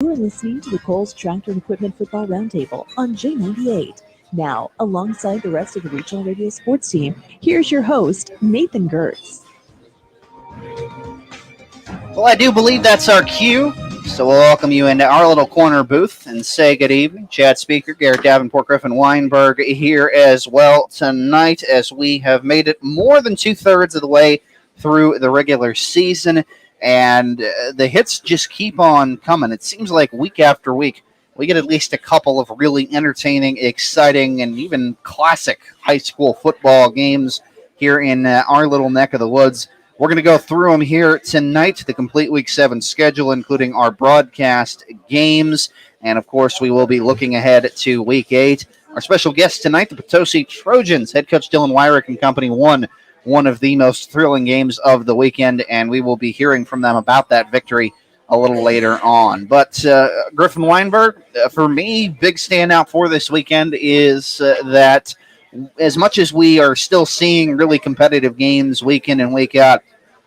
You are listening to the Coles Tractor and Equipment Football Roundtable on J98. Now, alongside the rest of the regional radio sports team, here's your host, Nathan Gertz. Well, I do believe that's our cue, so we'll welcome you into our little corner booth and say good evening. Chad Speaker, Garrett Davenport, Griffin Weinberg here as well tonight as we have made it more than two-thirds of the way through the regular season, and the hits just keep on coming. It seems like week after week we get at least a couple of really entertaining, exciting, and even classic high school football games here in our little neck of the woods. We're going to go through them here tonight, the complete Week 7 schedule, including our broadcast games. And, of course, we will be looking ahead to Week 8. Our special guest tonight, the Potosi Trojans. Head coach Dylan Wyrick and company won one of the most thrilling games of the weekend, and we will be hearing from them about that victory a little later on. But Griffin Weinberg, for me, big standout for this weekend is that as much as we are still seeing really competitive games week in and week out,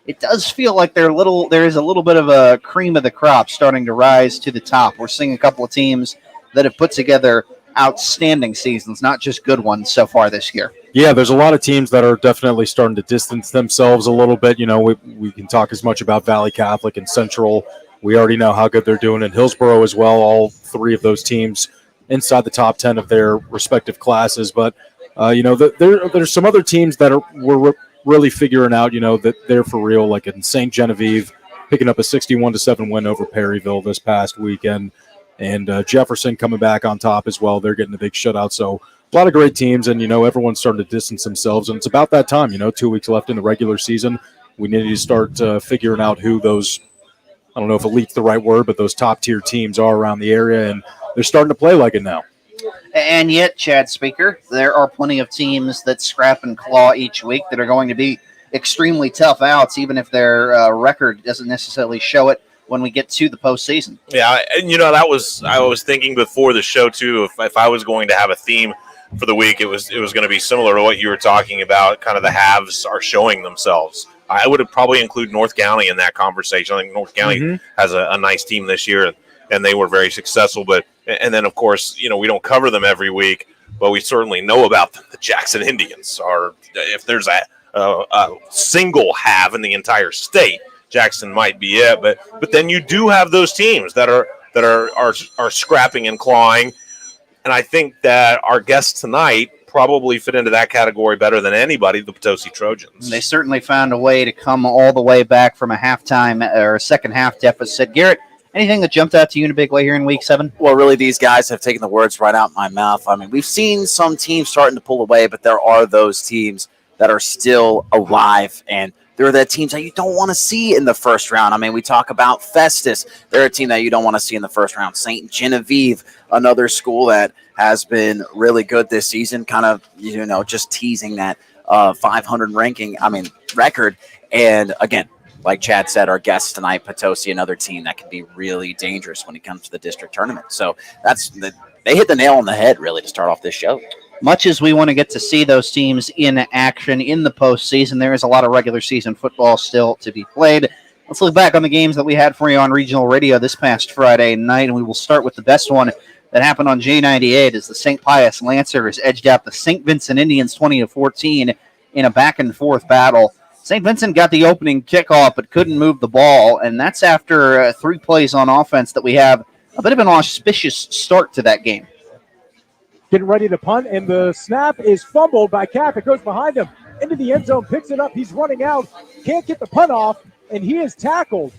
it does feel like there is a little bit of a cream of the crop starting to rise to the top. We're seeing a couple of teams that have put together outstanding seasons, not just good ones so far this year. Yeah, there's a lot of teams that are definitely starting to distance themselves a little bit. You know, we can talk as much about Valley Catholic and Central. We already know how good they're doing in Hillsborough as well, all three of those teams inside the top 10 of their respective classes. But there's some other teams that we're really figuring out, that they're for real, like in St. Genevieve, picking up a 61-7 win over Perryville this past weekend, and Jefferson coming back on top as well. They're getting a big shutout. So a lot of great teams, and, everyone's starting to distance themselves, and it's about that time, 2 weeks left in the regular season. We need to start figuring out who those, I don't know if elite's the right word, but those top-tier teams are around the area, and they're starting to play like it now. And yet, Chad Speaker, there are plenty of teams that scrap and claw each week that are going to be extremely tough outs, even if their record doesn't necessarily show it when we get to the postseason. Yeah, and I was thinking before the show too, if I was going to have a theme for the week, it was going to be similar to what you were talking about. Kind of the halves are showing themselves. I would have probably include North County in that conversation. I think North County has a nice team this year, and they were very successful. And then, of course, we don't cover them every week, but we certainly know about them. The Jackson Indians are, if there's a single have in the entire state, Jackson might be it. But then you do have those teams that are scrapping and clawing, and I think that our guests tonight probably fit into that category better than anybody, the Potosi Trojans. They certainly found a way to come all the way back from a halftime or a second half deficit. Garrett, anything that jumped out to you in a big way here in Week 7? Well, really, these guys have taken the words right out of my mouth. I mean, we've seen some teams starting to pull away, but there are those teams that are still alive, and they're the teams that you don't want to see in the first round. I mean, we talk about Festus. They're a team that you don't want to see in the first round. St. Genevieve, another school that has been really good this season, kind of, just teasing that 500 record. And, again, like Chad said, our guests tonight, Potosi, another team that can be really dangerous when it comes to the district tournament. So they hit the nail on the head, really, to start off this show. Much as we want to get to see those teams in action in the postseason, there is a lot of regular season football still to be played. Let's look back on the games that we had for you on regional radio this past Friday night, and we will start with the best one that happened on J98 as the St. Pius Lancers edged out the St. Vincent Indians 20-14 in a back-and-forth battle. St. Vincent got the opening kickoff but couldn't move the ball, and that's after 3 plays on offense that we have a bit of an auspicious start to that game. Getting ready to punt, and the snap is fumbled by Cap. It goes behind him into the end zone, picks it up. He's running out, can't get the punt off, and he is tackled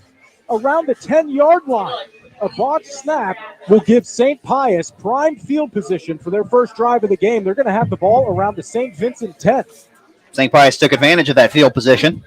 around the 10-yard line. A botched snap will give St. Pius prime field position for their first drive of the game. They're going to have the ball around the St. Vincent 10. St. Pius took advantage of that field position.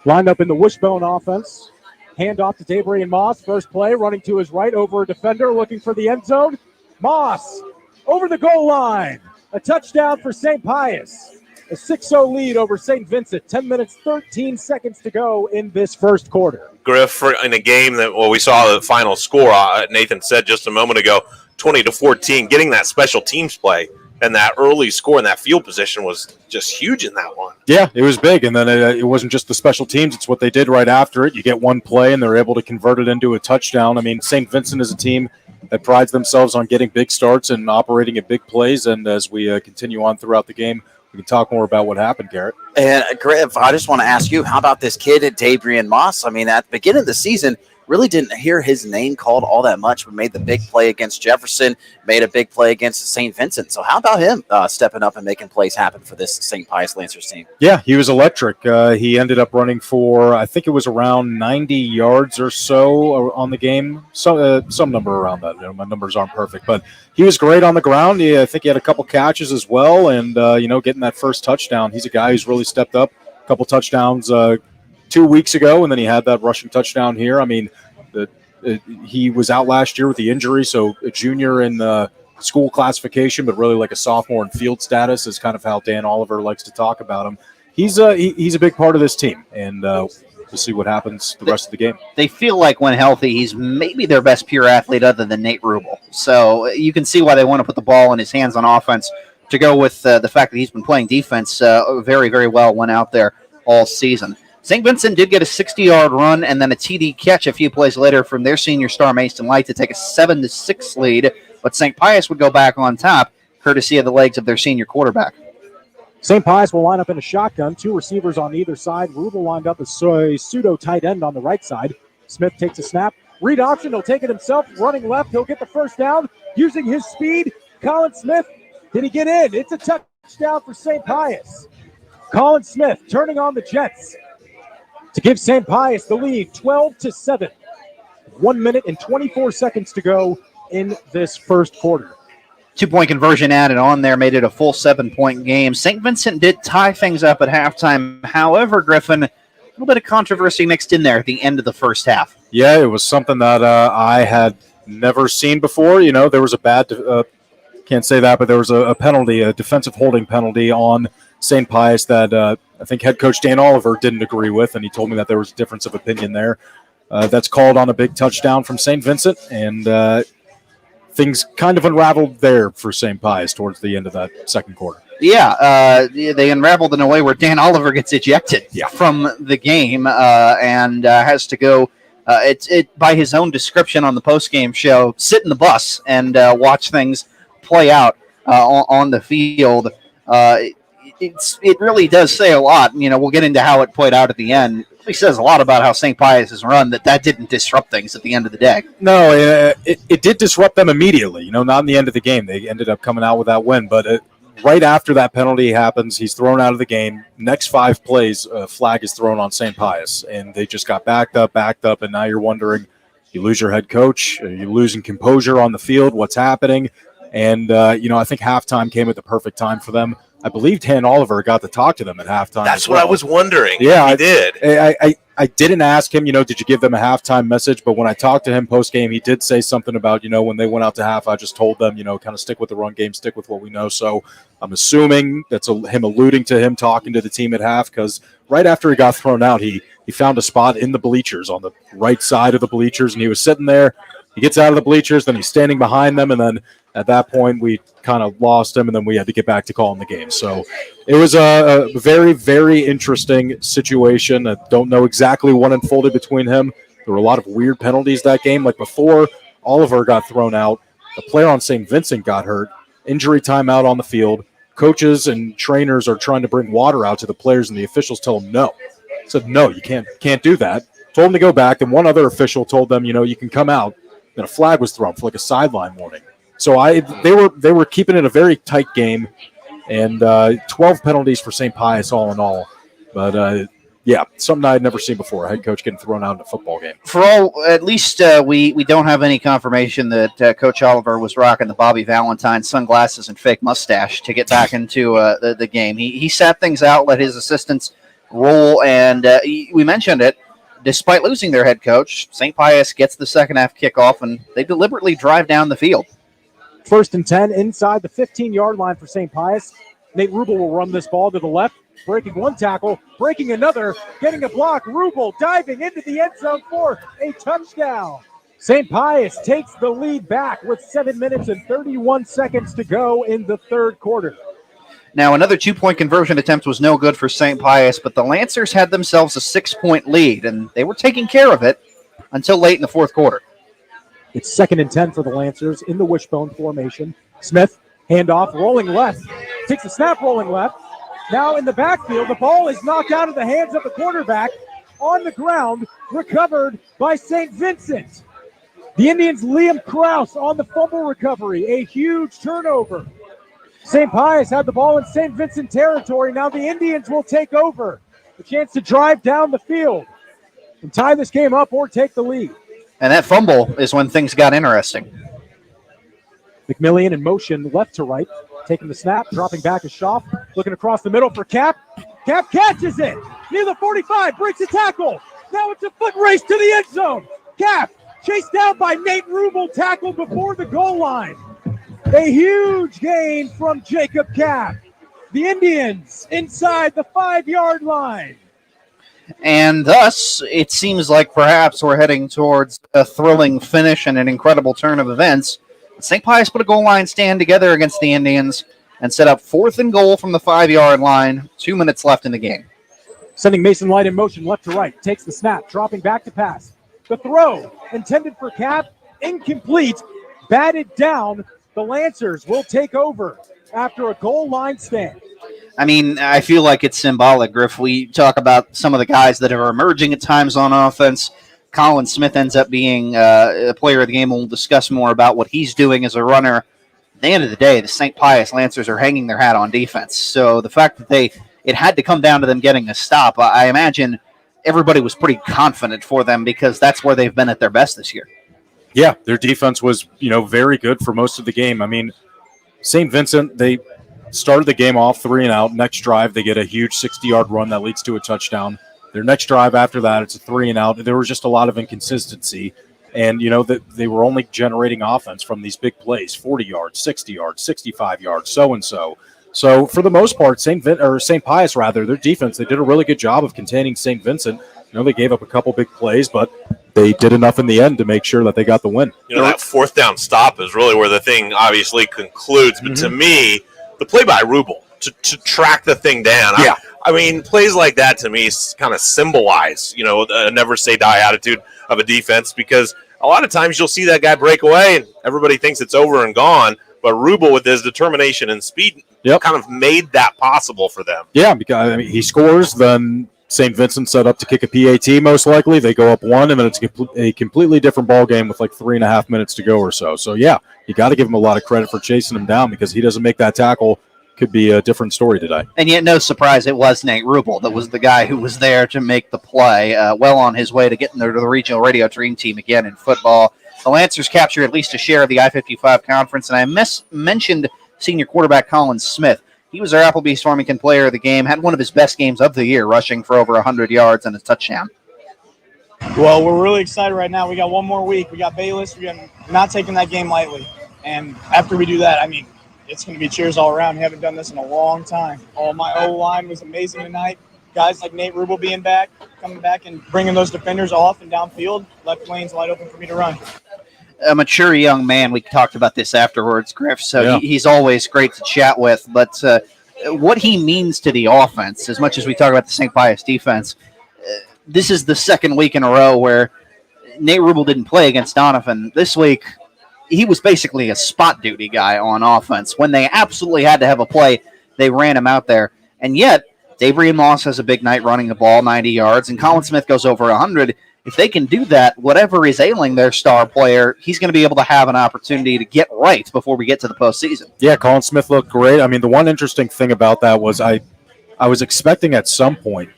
Lined up in the wishbone offense. Hand off to Adrian Moss. First play, running to his right over a defender, looking for the end zone. Moss over the goal line. A touchdown for St. Pius. A 6-0 lead over St. Vincent. 10 minutes, 13 seconds to go in this first quarter. Griff, in a game that, we saw the final score, Nathan said just a moment ago, 20-14, getting that special teams play And that early score and that field position was just huge in that one. Yeah, it was big. And then it wasn't just the special teams. It's what they did right after it. You get one play, and they're able to convert it into a touchdown. I mean, St. Vincent is a team that prides themselves on getting big starts and operating at big plays. And as we continue on throughout the game, we can talk more about what happened, Garrett. And Griff, I just want to ask you, how about this kid, Adrian Moss? I mean, at the beginning of the season, really didn't hear his name called all that much, but made the big play against Jefferson, made a big play against St. Vincent. So how about him stepping up and making plays happen for this St. Pius Lancers team? Yeah, he was electric. He ended up running for, I think it was around 90 yards or so on the game. So, some number around that. My numbers aren't perfect, but he was great on the ground. I think he had a couple catches as well, and, getting that first touchdown. He's a guy who's really stepped up. A couple touchdowns 2 weeks ago, and then he had that rushing touchdown here. I mean, he was out last year with the injury, so a junior in the school classification, but really like a sophomore in field status is kind of how Dan Oliver likes to talk about him. He's a big part of this team, and we'll see what happens the rest of the game. They feel like when healthy, he's maybe their best pure athlete other than Nate Rubel. So you can see why they want to put the ball in his hands on offense to go with the fact that he's been playing defense very, very well, went out there all season. St. Vincent did get a 60-yard run and then a TD catch a few plays later from their senior star, Mason Light, to take a 7-6 lead. But St. Pius would go back on top, courtesy of the legs of their senior quarterback. St. Pius will line up in a shotgun, 2 receivers on either side. Rubel lined up as a pseudo tight end on the right side. Smith takes a snap. Read option, he'll take it himself. Running left, he'll get the first down using his speed. Colin Smith, did he get in? It's a touchdown for St. Pius. Colin Smith turning on the Jets to give St. Pius the lead, 12-7. 1 minute and 24 seconds to go in this first quarter. 2-point conversion added on there, made it a full 7-point game. St. Vincent did tie things up at halftime. However, Griffin, a little bit of controversy mixed in there at the end of the first half. Yeah, it was something that I had never seen before. There was a bad, can't say that, but there was a penalty, a defensive holding penalty on St. Pius that I think head coach Dan Oliver didn't agree with, and he told me that there was a difference of opinion there. That's called on a big touchdown from St. Vincent, and things kind of unraveled there for St. Pius towards the end of that second quarter. Yeah, they unraveled in a way where Dan Oliver gets ejected from the game and has to go, by his own description on the postgame show, sit in the bus and watch things play out on the field. It really does say a lot. We'll get into how it played out at the end. It really says a lot about how St. Pius has run that didn't disrupt things at the end of the day. No, it did disrupt them immediately. Not in the end of the game. They ended up coming out with that win. But right after that penalty happens, he's thrown out of the game. Next 5 plays, a flag is thrown on St. Pius. And they just got backed up. And now you're wondering, you lose your head coach. You're losing composure on the field. What's happening? And, I think halftime came at the perfect time for them. I believe Dan Oliver got to talk to them at halftime. That's what I was wondering. Yeah, he did. I didn't ask him, did you give them a halftime message? But when I talked to him post-game, he did say something about, when they went out to half, I just told them, kind of stick with the run game, stick with what we know. So I'm assuming that's him alluding to him talking to the team at half, because right after he got thrown out, he found a spot in the bleachers on the right side of the bleachers, and he was sitting there. He gets out of the bleachers, then he's standing behind them, and then at that point we kind of lost him, and then we had to get back to calling the game. So it was a very, very interesting situation. I don't know exactly what unfolded between him. There were a lot of weird penalties that game. Like before Oliver got thrown out, the player on St. Vincent got hurt, injury timeout on the field. Coaches and trainers are trying to bring water out to the players, and the officials tell them no. Said, no, you can't do that. Told them to go back, and one other official told them, you can come out. And a flag was thrown for like a sideline warning. So they were keeping it a very tight game, and 12 penalties for St. Pius all in all. But something I had never seen before. A head coach getting thrown out in a football game. For all, at least we don't have any confirmation that Coach Oliver was rocking the Bobby Valentine sunglasses and fake mustache to get back into the game. He sat things out, let his assistants roll, and we mentioned it. Despite losing their head coach, St. Pius gets the second half kickoff, and they deliberately drive down the field. 1st and 10 inside the 15-yard line for St. Pius. Nate Rubel will run this ball to the left, breaking one tackle, breaking another, getting a block. Rubel diving into the end zone for a touchdown. St. Pius takes the lead back with 7 minutes and 31 seconds to go in the third quarter. Now, another 2-point conversion attempt was no good for St. Pius, but the Lancers had themselves a 6-point lead, and they were taking care of it until late in the fourth quarter. It's 2nd and 10 for the Lancers in the wishbone formation. Smith, handoff, rolling left. Takes the snap, rolling left. Now in the backfield, the ball is knocked out of the hands of the quarterback. On the ground, recovered by St. Vincent. The Indians' Liam Krause on the fumble recovery. A huge turnover. St. Pius had the ball in St. Vincent territory. Now the Indians will take over. A chance to drive down the field and tie this game up or take the lead. And that fumble is when things got interesting. McMillian in motion left to right. Taking the snap, dropping back to Schaaf. Looking across the middle for Cap. Cap catches it. Near the 45, breaks a tackle. Now it's a foot race to the end zone. Cap chased down by Nate Rubel, tackled before the goal line. A huge gain from Jacob Cap. The Indians inside the 5-yard line. And thus, it seems like perhaps we're heading towards a thrilling finish and an incredible turn of events. St. Pius put a goal line stand together against the Indians and set up 4th and goal from the 5-yard line. 2 minutes left in the game. Sending Mason Light in motion left to right. Takes the snap, dropping back to pass. The throw intended for Cap, incomplete, batted down. The Lancers will take over after a goal line stand. I mean, I feel like it's symbolic, Griff. We talk about some of the guys that are emerging at times on offense. Colin Smith ends up being a player of the game. We'll discuss more about what he's doing as a runner. At the end of the day, the St. Pius Lancers are hanging their hat on defense. So the fact that it had to come down to them getting a stop, I imagine everybody was pretty confident for them because that's where they've been at their best this year. Yeah, their defense was, very good for most of the game. I mean, St. Vincent, they started the game off 3 and out. Next drive, they get a huge 60-yard run that leads to a touchdown. Their next drive after that, it's a 3 and out. There was just a lot of inconsistency. And, that they were only generating offense from these big plays, 40 yards, 60 yards, 65 yards, so-and-so. So, for the most part, St. Pius, their defense, they did a really good job of containing St. Vincent. They gave up a couple big plays, but they did enough in the end to make sure that they got the win. That 4th down stop is really where the thing obviously concludes. But to me, the play by Rubel to track the thing down. Yeah. I mean, plays like that to me kind of symbolize, a never say die attitude of a defense, because a lot of times you'll see that guy break away and everybody thinks it's over and gone. But Rubel, with his determination and speed, kind of made that possible for them. Yeah, because he scores, then St. Vincent set up to kick a PAT most likely. They go up 1, and then it's a completely different ball game with like 3.5 minutes to go or so. So, yeah, you got to give him a lot of credit for chasing him down because he doesn't make that tackle. Could be a different story today. And yet, no surprise, it was Nate Rubel that was the guy who was there to make the play, well on his way to getting there to the regional radio dream team again in football. The Lancers captured at least a share of the I-55 conference, and I mentioned senior quarterback Colin Smith. He was our Applebee's Farmington player of the game, had one of his best games of the year, rushing for over 100 yards and a touchdown. Well, we're really excited right now. We got one more week. We got Bayless. We're not taking that game lightly. And after we do that, I mean, it's going to be cheers all around. We haven't done this in a long time. My O-line was amazing tonight. Guys like Nate Rubel being back, coming back and bringing those defenders off and downfield, left lanes wide open for me to run. A mature young man. We talked about this afterwards, Griff, so he's always great to chat with. But what he means to the offense, as much as we talk about the St. Pius defense, this is the second week in a row where Nate Rubel didn't play against Donovan. This week, he was basically a spot duty guy on offense. When they absolutely had to have a play, they ran him out there. And yet, Adrian Moss has a big night running the ball, 90 yards, and Colin Smith goes over 100. If they can do that, whatever is ailing their star player, he's going to be able to have an opportunity to get right before we get to the postseason. Yeah, Colin Smith looked great. I mean, the one interesting thing about that was I was expecting at some point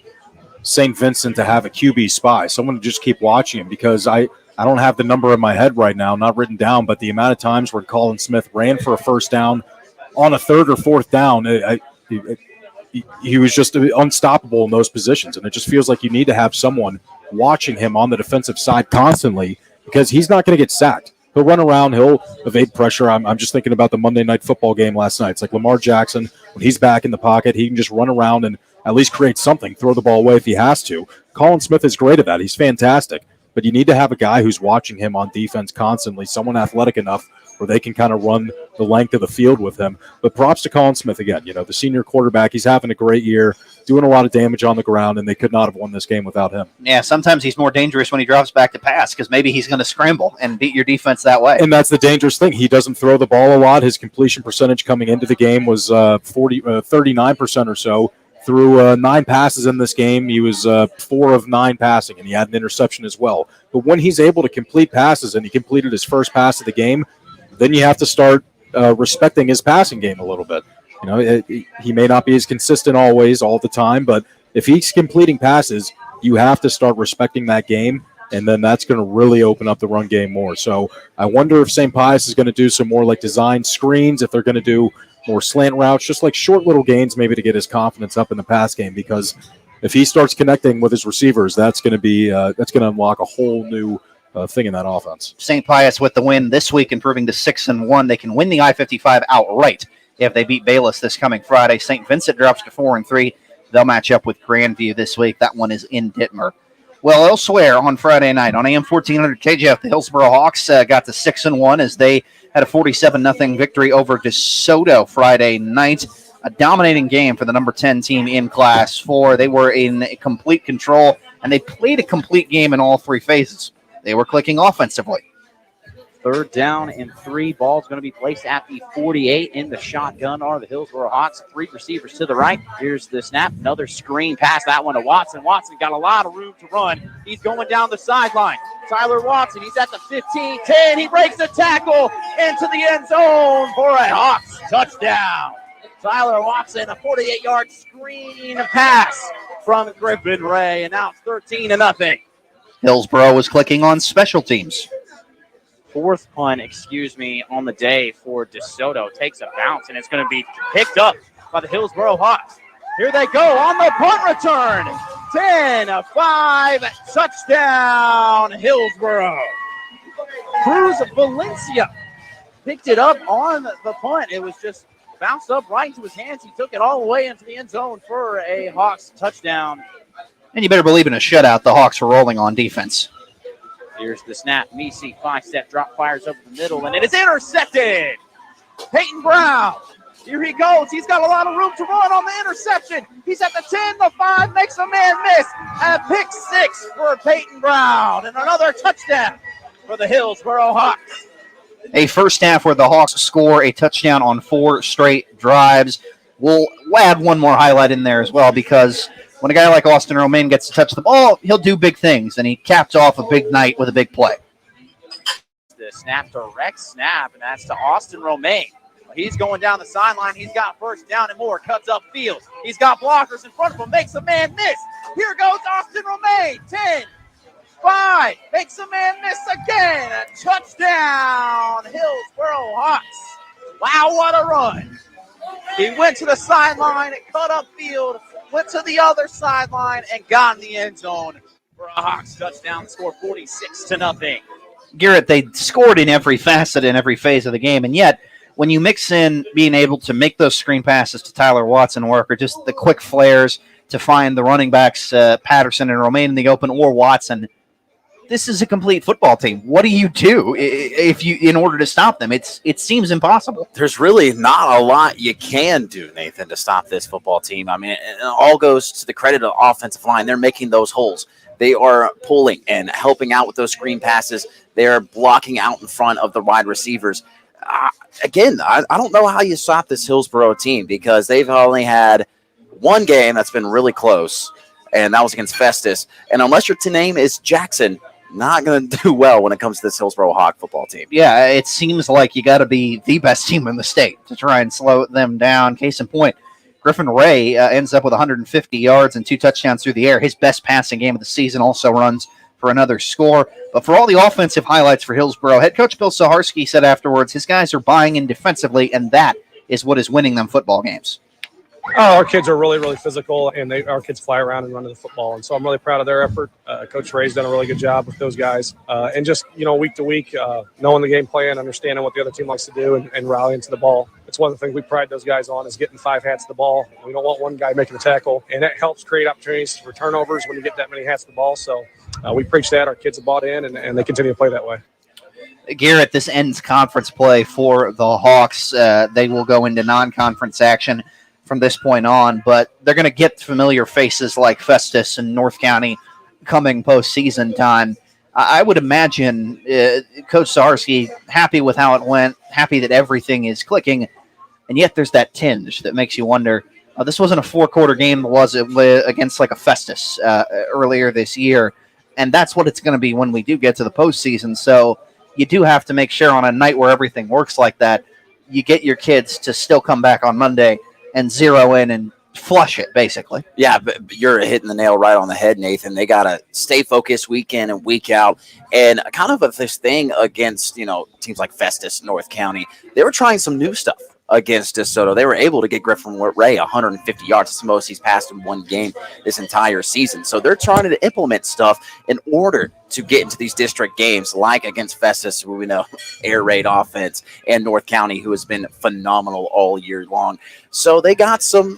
St. Vincent to have a QB spy, someone to just keep watching him, because I don't have the number in my head right now, not written down, but the amount of times where Colin Smith ran for a first down on a 3rd or 4th down, he was just unstoppable in those positions. And it just feels like you need to have someone watching him on the defensive side constantly, because he's not going to get sacked. He'll run around. He'll evade pressure. I'm just thinking about the Monday Night Football game last night. It's like Lamar Jackson, when he's back in the pocket, he can just run around and at least create something, throw the ball away if he has to. Colin Smith is great at that. He's fantastic. but you need to have a guy who's watching him on defense constantly, someone athletic enough where they can kind of run the length of the field with him. But props to Colin Smith again, the senior quarterback. He's having a great year, doing a lot of damage on the ground, and they could not have won this game without him. Yeah, sometimes he's more dangerous when he drops back to pass because maybe he's going to scramble and beat your defense that way. And that's the dangerous thing. He doesn't throw the ball a lot. His completion percentage coming into the game was 39% or so. Threw 9 passes in this game. He was 4 of 9 passing, and he had an interception as well. But when he's able to complete passes, and he completed his first pass of the game, then you have to start respecting his passing game a little bit. He may not be as consistent always, all the time, but if he's completing passes, you have to start respecting that game, and then that's going to really open up the run game more. So I wonder if St. Pius is going to do some more like design screens, if they're going to do more slant routes, just like short little gains maybe to get his confidence up in the pass game, because if he starts connecting with his receivers, that's going to unlock a whole new thing in that offense. St. Pius with the win this week, improving to 6-1. They can win the I-55 outright if they beat Bayless this coming Friday. St. Vincent drops to 4-3. They'll match up with Grandview this week. That one is in Ditmer. Well, elsewhere on Friday night on AM 1400 KJF, the Hillsboro Hawks got to 6-1 as they had a 47-0 victory over DeSoto Friday night. A dominating game for the number 10 team in Class 4. They were in complete control, and they played a complete game in all 3 phases. They were clicking offensively. 3rd down and 3. Ball's going to be placed at the 48. In the shotgun are the Hillsboro Hawks. 3 receivers to the right. Here's the snap. Another screen pass. That one to Watson. Watson got a lot of room to run. He's going down the sideline. Tyler Watson, he's at the 15, 10. He breaks the tackle into the end zone for a Hawks touchdown. Tyler Watson, a 48-yard screen pass from Griffin Ray, and now it's 13-0. Hillsboro was clicking on special teams. 4th punt, on the day for DeSoto. Takes a bounce, and it's going to be picked up by the Hillsboro Hawks. Here they go on the punt return. 10-5, touchdown, Hillsboro. Cruz Valencia picked it up on the punt. It was just bounced up right into his hands. He took it all the way into the end zone for a Hawks touchdown. And you better believe in a shutout, the Hawks were rolling on defense. Here's the snap. Messi, 5-step drop, fires over the middle, and it is intercepted. Peyton Brown. Here he goes. He's got a lot of room to run on the interception. He's at the 10, the 5, makes a man miss. A pick 6 for Peyton Brown, and another touchdown for the Hillsboro Hawks. A first half where the Hawks score a touchdown on 4 straight drives. We'll add one more highlight in there as well, because when a guy like Austin Romaine gets to touch the ball, he'll do big things, and he capped off a big night with a big play. The snap, direct snap, and that's to Austin Romaine. He's going down the sideline. He's got first down and more. Cuts up field. He's got blockers in front of him. Makes a man miss. Here goes Austin Romaine. 10, 5. Makes a man miss again. A touchdown, Hillsboro Hawks. Wow, what a run. He went to the sideline and cut up field. Went to the other sideline and got in the end zone for a Hawks touchdown. Score 46-0. Garrett, they scored in every facet, in every phase of the game, and yet when you mix in being able to make those screen passes to Tyler Watson work, or just the quick flares to find the running backs, Patterson and Romaine in the open, or Watson, this is a complete football team. What do you do in order to stop them? It seems impossible. There's really not a lot you can do, Nathan, to stop this football team. I mean, it all goes to the credit of the offensive line. They're making those holes. They are pulling and helping out with those screen passes. They are blocking out in front of the wide receivers. Again, I don't know how you stop this Hillsboro team, because they've only had one game that's been really close, and that was against Festus. And unless your name is Jackson, not going to do well when it comes to this Hillsboro Hawk football team. Yeah, it seems like you got to be the best team in the state to try and slow them down. Case in point, Griffin Ray ends up with 150 yards and 2 touchdowns through the air. His best passing game of the season, also runs for another score. But for all the offensive highlights for Hillsboro, head coach Bill Saharski said afterwards his guys are buying in defensively, and that is what is winning them football games. Our kids are really, really physical, and our kids fly around and run to the football. And so I'm really proud of their effort. Coach Ray's done a really good job with those guys. And just, week to week, knowing the game plan, understanding what the other team likes to do, and rallying to the ball. It's one of the things we pride those guys on, is getting 5 hats to the ball. We don't want one guy making a tackle, and that helps create opportunities for turnovers when you get that many hats to the ball. So we preach that. Our kids have bought in, and they continue to play that way. Garrett, this ends conference play for the Hawks. They will go into non-conference action from this point on, but they're going to get familiar faces like Festus and North County coming postseason time. I would imagine Coach Saharsky happy with how it went, happy that everything is clicking, and yet there's that tinge that makes you wonder, this wasn't a four-quarter game, was it, against like a Festus earlier this year, and that's what it's going to be when we do get to the postseason. So you do have to make sure on a night where everything works like that, you get your kids to still come back on Monday and zero in and flush it, basically. Yeah, but you're hitting the nail right on the head, Nathan. They got to stay focused week in and week out. And kind of this thing against, teams like Festus, North County, they were trying some new stuff against DeSoto. They were able to get Griffin Ray 150 yards. It's the most he's passed in one game this entire season. So they're trying to implement stuff in order to get into these district games, like against Festus, who we know air raid offense, and North County, who has been phenomenal all year long. So they got some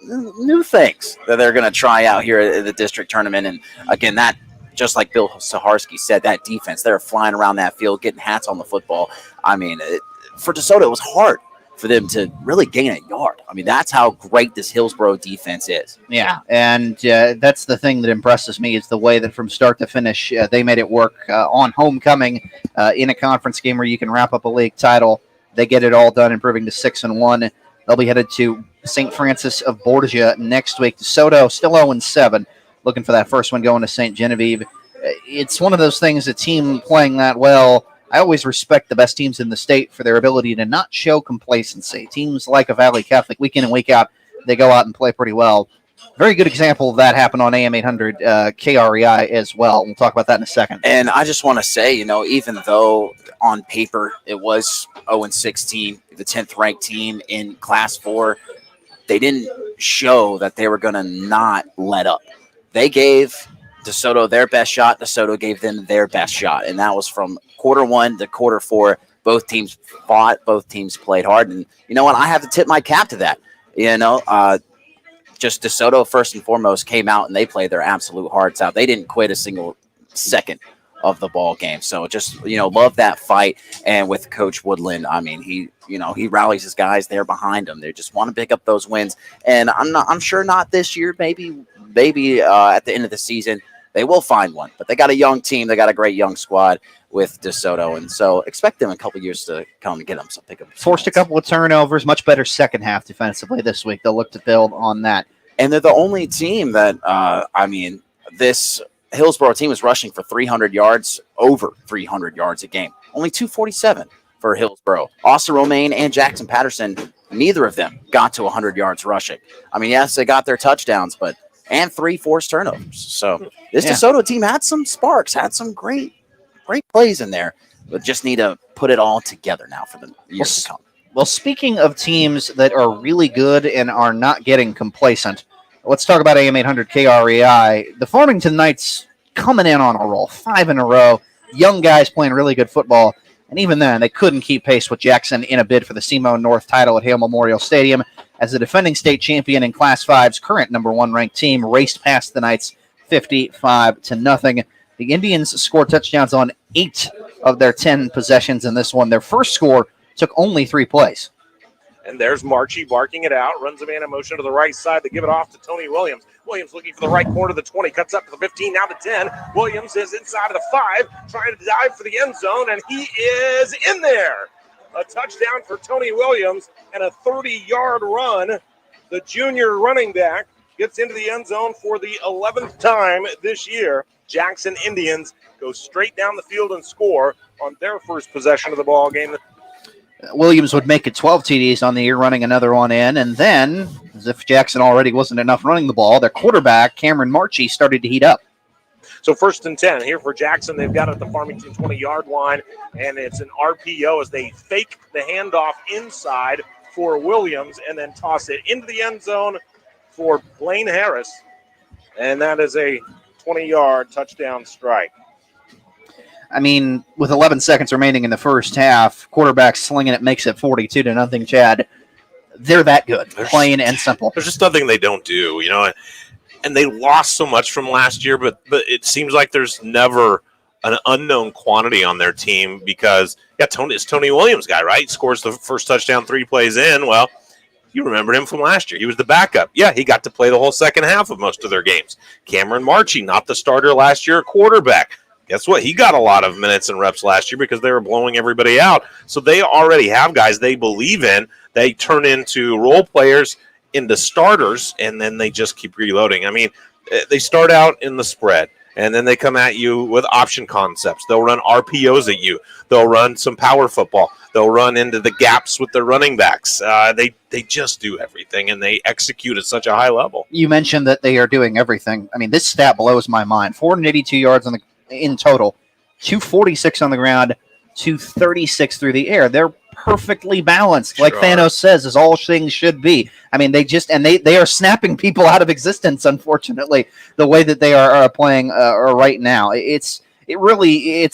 new things that they're going to try out here at the district tournament. And again, that, just like Bill Saharsky said, that defense, they're flying around that field, getting hats on the football. I mean, for DeSoto, it was hard for them to really gain a yard. I mean, that's how great this Hillsboro defense is. Yeah, and that's the thing that impresses me is the way that from start to finish, they made it work on homecoming in a conference game where you can wrap up a league title. They get it all done, improving to 6-1. They'll be headed to St. Francis of Borgia next week. DeSoto still 0-7, looking for that first one going to St. Genevieve. It's one of those things, a team playing that well, I always respect the best teams in the state for their ability to not show complacency. Teams like a Valley Catholic, week in and week out, they go out and play pretty well. Very good example of that happened on AM 800 KREI as well. We'll talk about that in a second. And I just want to say, even though on paper it was 0-16, the 10th ranked team in Class 4, they didn't show that they were going to not let up. They gave DeSoto their best shot. DeSoto gave them their best shot. And that was from quarter 1 to quarter 4. Both teams fought. Both teams played hard. And you know what? I have to tip my cap to that. Just DeSoto, first and foremost, came out and they played their absolute hearts out. They didn't quit a single second of the ball game. So just, love that fight. And with Coach Woodland, I mean, he rallies his guys there behind him. They just want to pick up those wins. And I'm sure not this year, maybe at the end of the season, they will find one. But they got a young team. They got a great young squad with DeSoto. And so expect them in a couple years to come and get them some pickup. Forced a couple of turnovers, much better second half defensively this week. They'll look to build on that. And they're the only team that, this Hillsboro team is rushing for 300 yards, over 300 yards a game. Only 247 for Hillsboro. Austin Romaine and Jackson Patterson, neither of them got to 100 yards rushing. I mean, yes, they got their touchdowns, and 3 forced turnovers. So this DeSoto team had some sparks, had some great plays in there, but just need to put it all together now for the years to come. Well, speaking of teams that are really good and are not getting complacent, let's talk about AM 800 KREI. The Farmington Knights coming in on a roll, 5 in a row. Young guys playing really good football. And even then, they couldn't keep pace with Jackson in a bid for the SEMO North title at Hale Memorial Stadium as the defending state champion in Class 5's current number 1 ranked team raced past the Knights 55-0. The Indians scored touchdowns on 8 of their 10 possessions in this one. Their first score took only 3 plays. And there's Marchie barking it out, runs a man in motion to the right side to give it off to Tony Williams. Williams looking for the right corner of the 20, cuts up to the 15, now the 10. Williams is inside of the 5, trying to dive for the end zone, and he is in there. A touchdown for Tony Williams and a 30-yard run. The junior running back gets into the end zone for the 11th time this year. Jackson Indians go straight down the field and score on their first possession of the ball game. Williams would make it 12 TDs on the year, running another one in. And then, as if Jackson already wasn't enough running the ball, their quarterback, Cameron Marchie, started to heat up. So 1st and 10 here for Jackson. They've got it at the Farmington 20-yard line, and it's an RPO as they fake the handoff inside for Williams and then toss it into the end zone for Blaine Harris. And that is a 20-yard touchdown strike. I mean, with 11 seconds remaining in the first half, quarterback slinging it makes it 42-0, Chad. They're that good, plain and simple. There's just nothing they don't do, and they lost so much from last year, but it seems like there's never an unknown quantity on their team because, it's Tony Williams guy, right? Scores the first touchdown 3 plays in. Well, you remember him from last year. He was the backup. Yeah, he got to play the whole second half of most of their games. Cameron Marchie, not the starter last year, quarterback. Guess what? He got a lot of minutes and reps last year because they were blowing everybody out. So they already have guys they believe in. They turn into role players, into starters, and then they just keep reloading. I mean, they start out in the spread, and then they come at you with option concepts. They'll run RPOs at you. They'll run some power football. They'll run into the gaps with their running backs. They just do everything, and they execute at such a high level. You mentioned that they are doing everything. I mean, this stat blows my mind. 482 yards in total, 246 on the ground, 236 through the air. They're perfectly balanced, like Thanos says, as all things should be. I mean, they are snapping people out of existence, unfortunately, the way that they are playing right now. It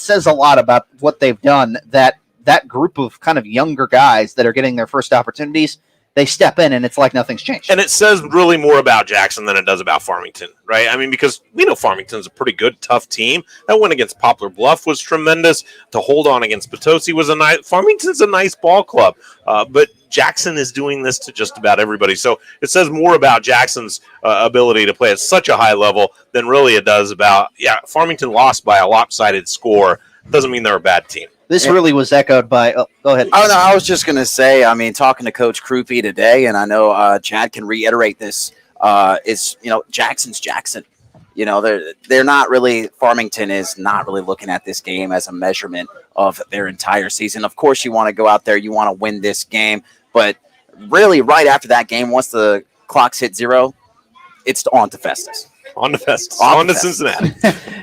says a lot about what they've done, that group of kind of younger guys that are getting their first opportunities, they step in and it's like nothing's changed. And it says really more about Jackson than it does about Farmington, right? I mean, because we know Farmington's a pretty good, tough team. That win against Poplar Bluff was tremendous. To hold on against Potosi was Farmington's a nice ball club. But Jackson is doing this to just about everybody. So it says more about Jackson's ability to play at such a high level than really it does about, Farmington lost by a lopsided score. Doesn't mean they're a bad team. This really was echoed by. Oh, go ahead. Oh no, I was just gonna say. I mean, talking to Coach Krupe today, and I know Chad can reiterate this. Is Jackson's Jackson. They're not really. Farmington is not really looking at this game as a measurement of their entire season. Of course, you want to go out there, you want to win this game, but really, right after that game, once the clocks hit 0, it's on to Festus. On to Cincinnati.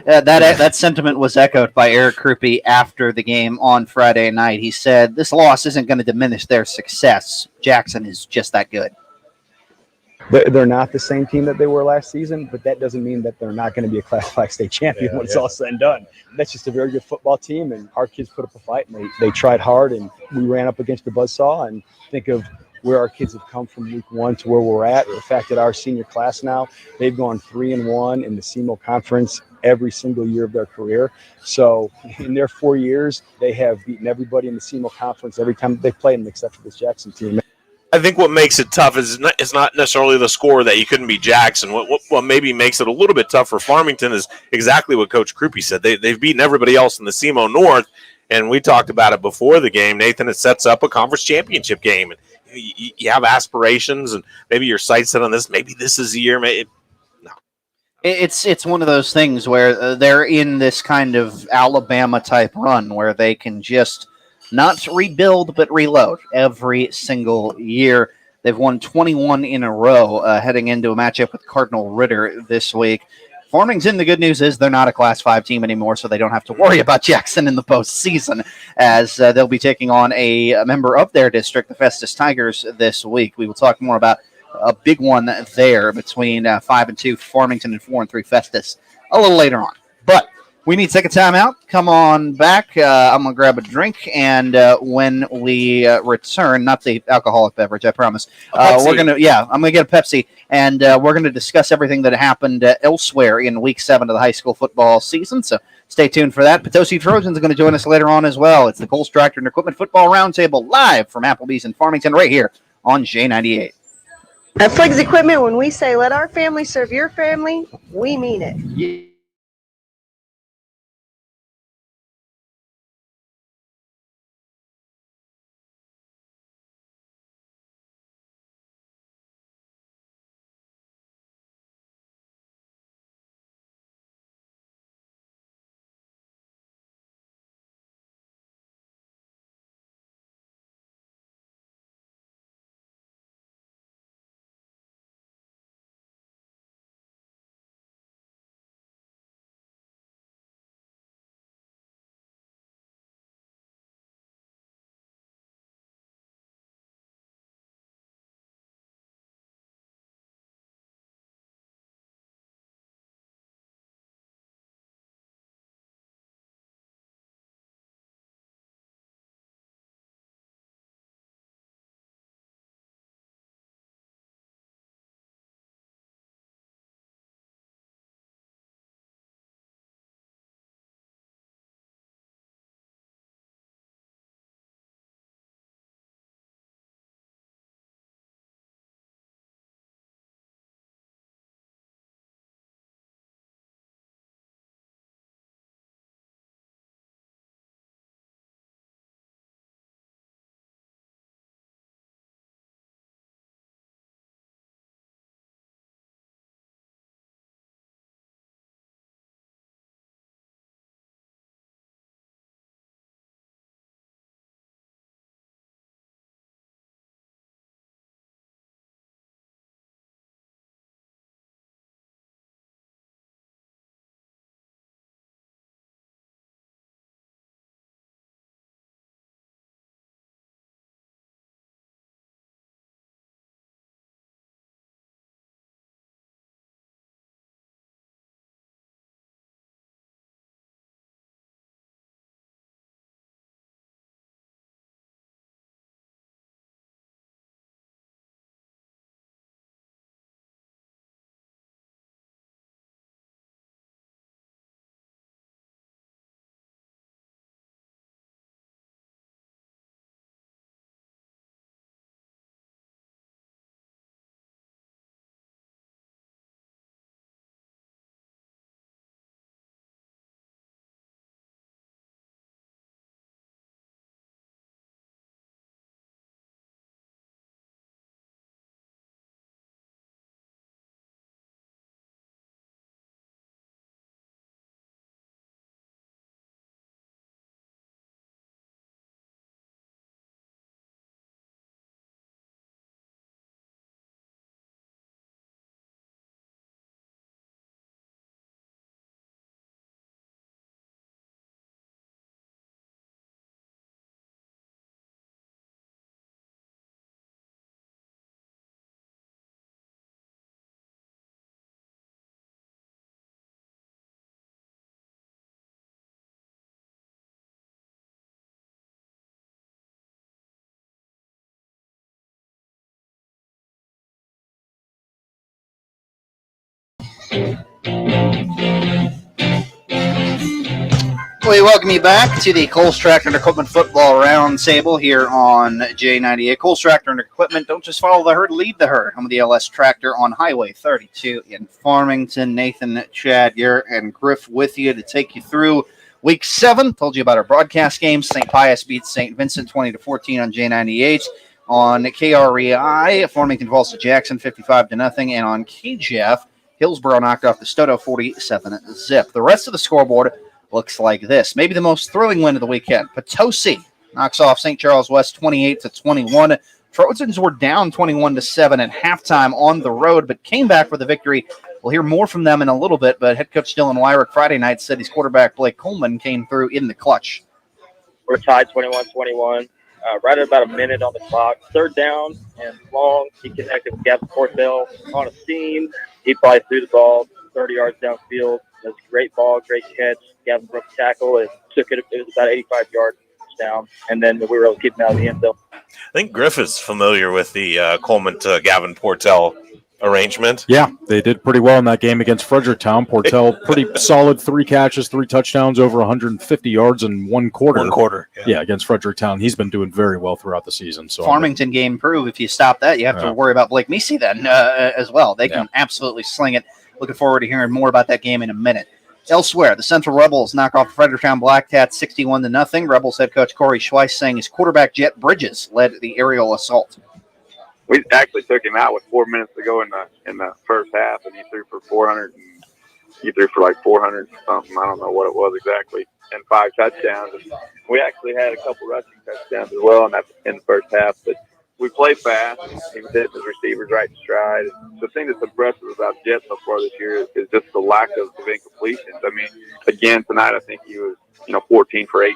That sentiment was echoed by Eric Krupe after the game on Friday night. He said, this loss isn't going to diminish their success. Jackson is just that good. They're not the same team that they were last season, but that doesn't mean that they're not going to be a Class 5 state champion when it's all said and done. That's just a very good football team, and our kids put up a fight, and they tried hard, and we ran up against the buzzsaw. And think of where our kids have come from week 1 to where we're at. The fact that our senior class now, they've gone 3-1 in the CMO conference every single year of their career. So in their 4 years, they have beaten everybody in the CMO conference every time they played them, except for this Jackson team. I think what makes it tough is not necessarily the score that you couldn't beat Jackson. What maybe makes it a little bit tough for Farmington is exactly what Coach Krupe said. They've beaten everybody else in the CMO North, and we talked about it before the game. Nathan, it sets up a conference championship game. And you have aspirations, and maybe your sights set on this. Maybe this is the year. No. It's one of those things where they're in this kind of Alabama type run where they can just not rebuild but reload every single year. They've won 21 in a row heading into a matchup with Cardinal Ritter this week. Farmington, the good news is they're not a Class 5 team anymore, so they don't have to worry about Jackson in the postseason, as they'll be taking on a member of their district, the Festus Tigers, this week. We will talk more about a big one there between 5-2 Farmington and 4-3 Festus a little later on. But we need to take a timeout. Come on back. I'm going to grab a drink, and when we return, not the alcoholic beverage, I promise. I'm going to get a Pepsi, and we're going to discuss everything that happened elsewhere in Week 7 of the high school football season. So stay tuned for that. Potosi Trojans are going to join us later on as well. It's the Kohl's Tractor and Equipment Football Roundtable live from Applebee's in Farmington right here on J98. At Fliggs Equipment, when we say let our family serve your family, we mean it. Yeah. We welcome you back to the Coles Tractor and Equipment Football Roundtable here on J98. Coles Tractor and Equipment, don't just follow the herd, lead the herd. I'm with the LS Tractor on Highway 32 in Farmington. Nathan, Chad, Garrett, and Griff with you to take you through Week 7. Told you about our broadcast games. St Pius beats St Vincent 20-14 on J98. On KREI, Farmington falls to Jackson 55-0, and on KJF, Hillsborough knocked off the Stoto 47-zip. The rest of the scoreboard looks like this. Maybe the most thrilling win of the weekend. Potosi knocks off St. Charles West 28-21. Trojans were down 21-7 at halftime on the road, but came back for the victory. We'll hear more from them in a little bit, but head coach Dylan Wyrick Friday night said his quarterback Blake Coleman came through in the clutch. We're tied 21-21. Right at about a minute on the clock. Third down and long. He connected with Gavin Portell on a seam. He probably threw the ball 30 yards downfield. It was a great ball, great catch. Gavin broke the tackle and took it. It was about 85 yards down, and then we were able to keep him out of the end zone. I think Griff is familiar with the Coleman to Gavin Portell arrangement. Yeah, they did pretty well in that game against Fredericktown. Portell, pretty solid, 3 catches, 3 touchdowns, over 150 yards in one quarter. Yeah, against Fredericktown. He's been doing very well throughout the season. So Farmington game prove if you stop that, you have to worry about Blake Meese then as well. They can absolutely sling it. Looking forward to hearing more about that game in a minute. Elsewhere, the Central Rebels knock off Fredericktown Black Cats 61-0. Rebels head coach Corey Schweiss saying his quarterback Jet Bridges led the aerial assault. We actually took him out with 4 minutes to go in the first half, and he threw for 400. He threw for like 400 something. I don't know what it was exactly, and 5 touchdowns. And we actually had a couple rushing touchdowns as well in the first half, but we play fast. He was hitting his receivers right in stride. The thing that's impressive about Jet so far this year is just the lack of incompletions. I mean, again, tonight I think he was, 14 for 18.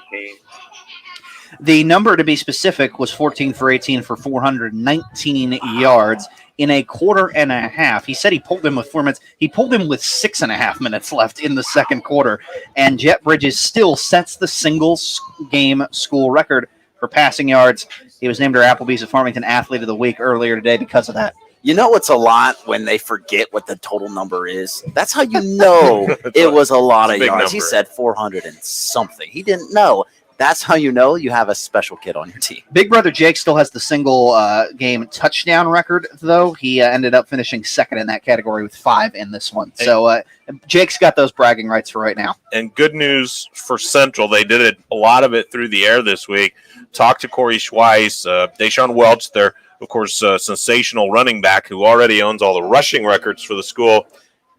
The number, to be specific, was 14 for 18 for 419 yards in a quarter and a half. He said he pulled him with 4 minutes. He pulled him with 6.5 minutes left in the second quarter. And Jet Bridges still sets the single-game school record for passing yards. He was named our Applebee's at Farmington Athlete of the Week earlier today because of that. You know what's a lot when they forget what the total number is? That's how you know it was a lot of yards. Number. He said 400 and something. He didn't know. That's how you know you have a special kid on your team. Big brother Jake still has the single game touchdown record, though. He ended up finishing second in that category with 5 in this one. So Jake's got those bragging rights for right now. And good news for Central. They did a lot of it through the air this week. Talked to Corey Schweiss, Deshaun Welch, their, of course, sensational running back who already owns all the rushing records for the school,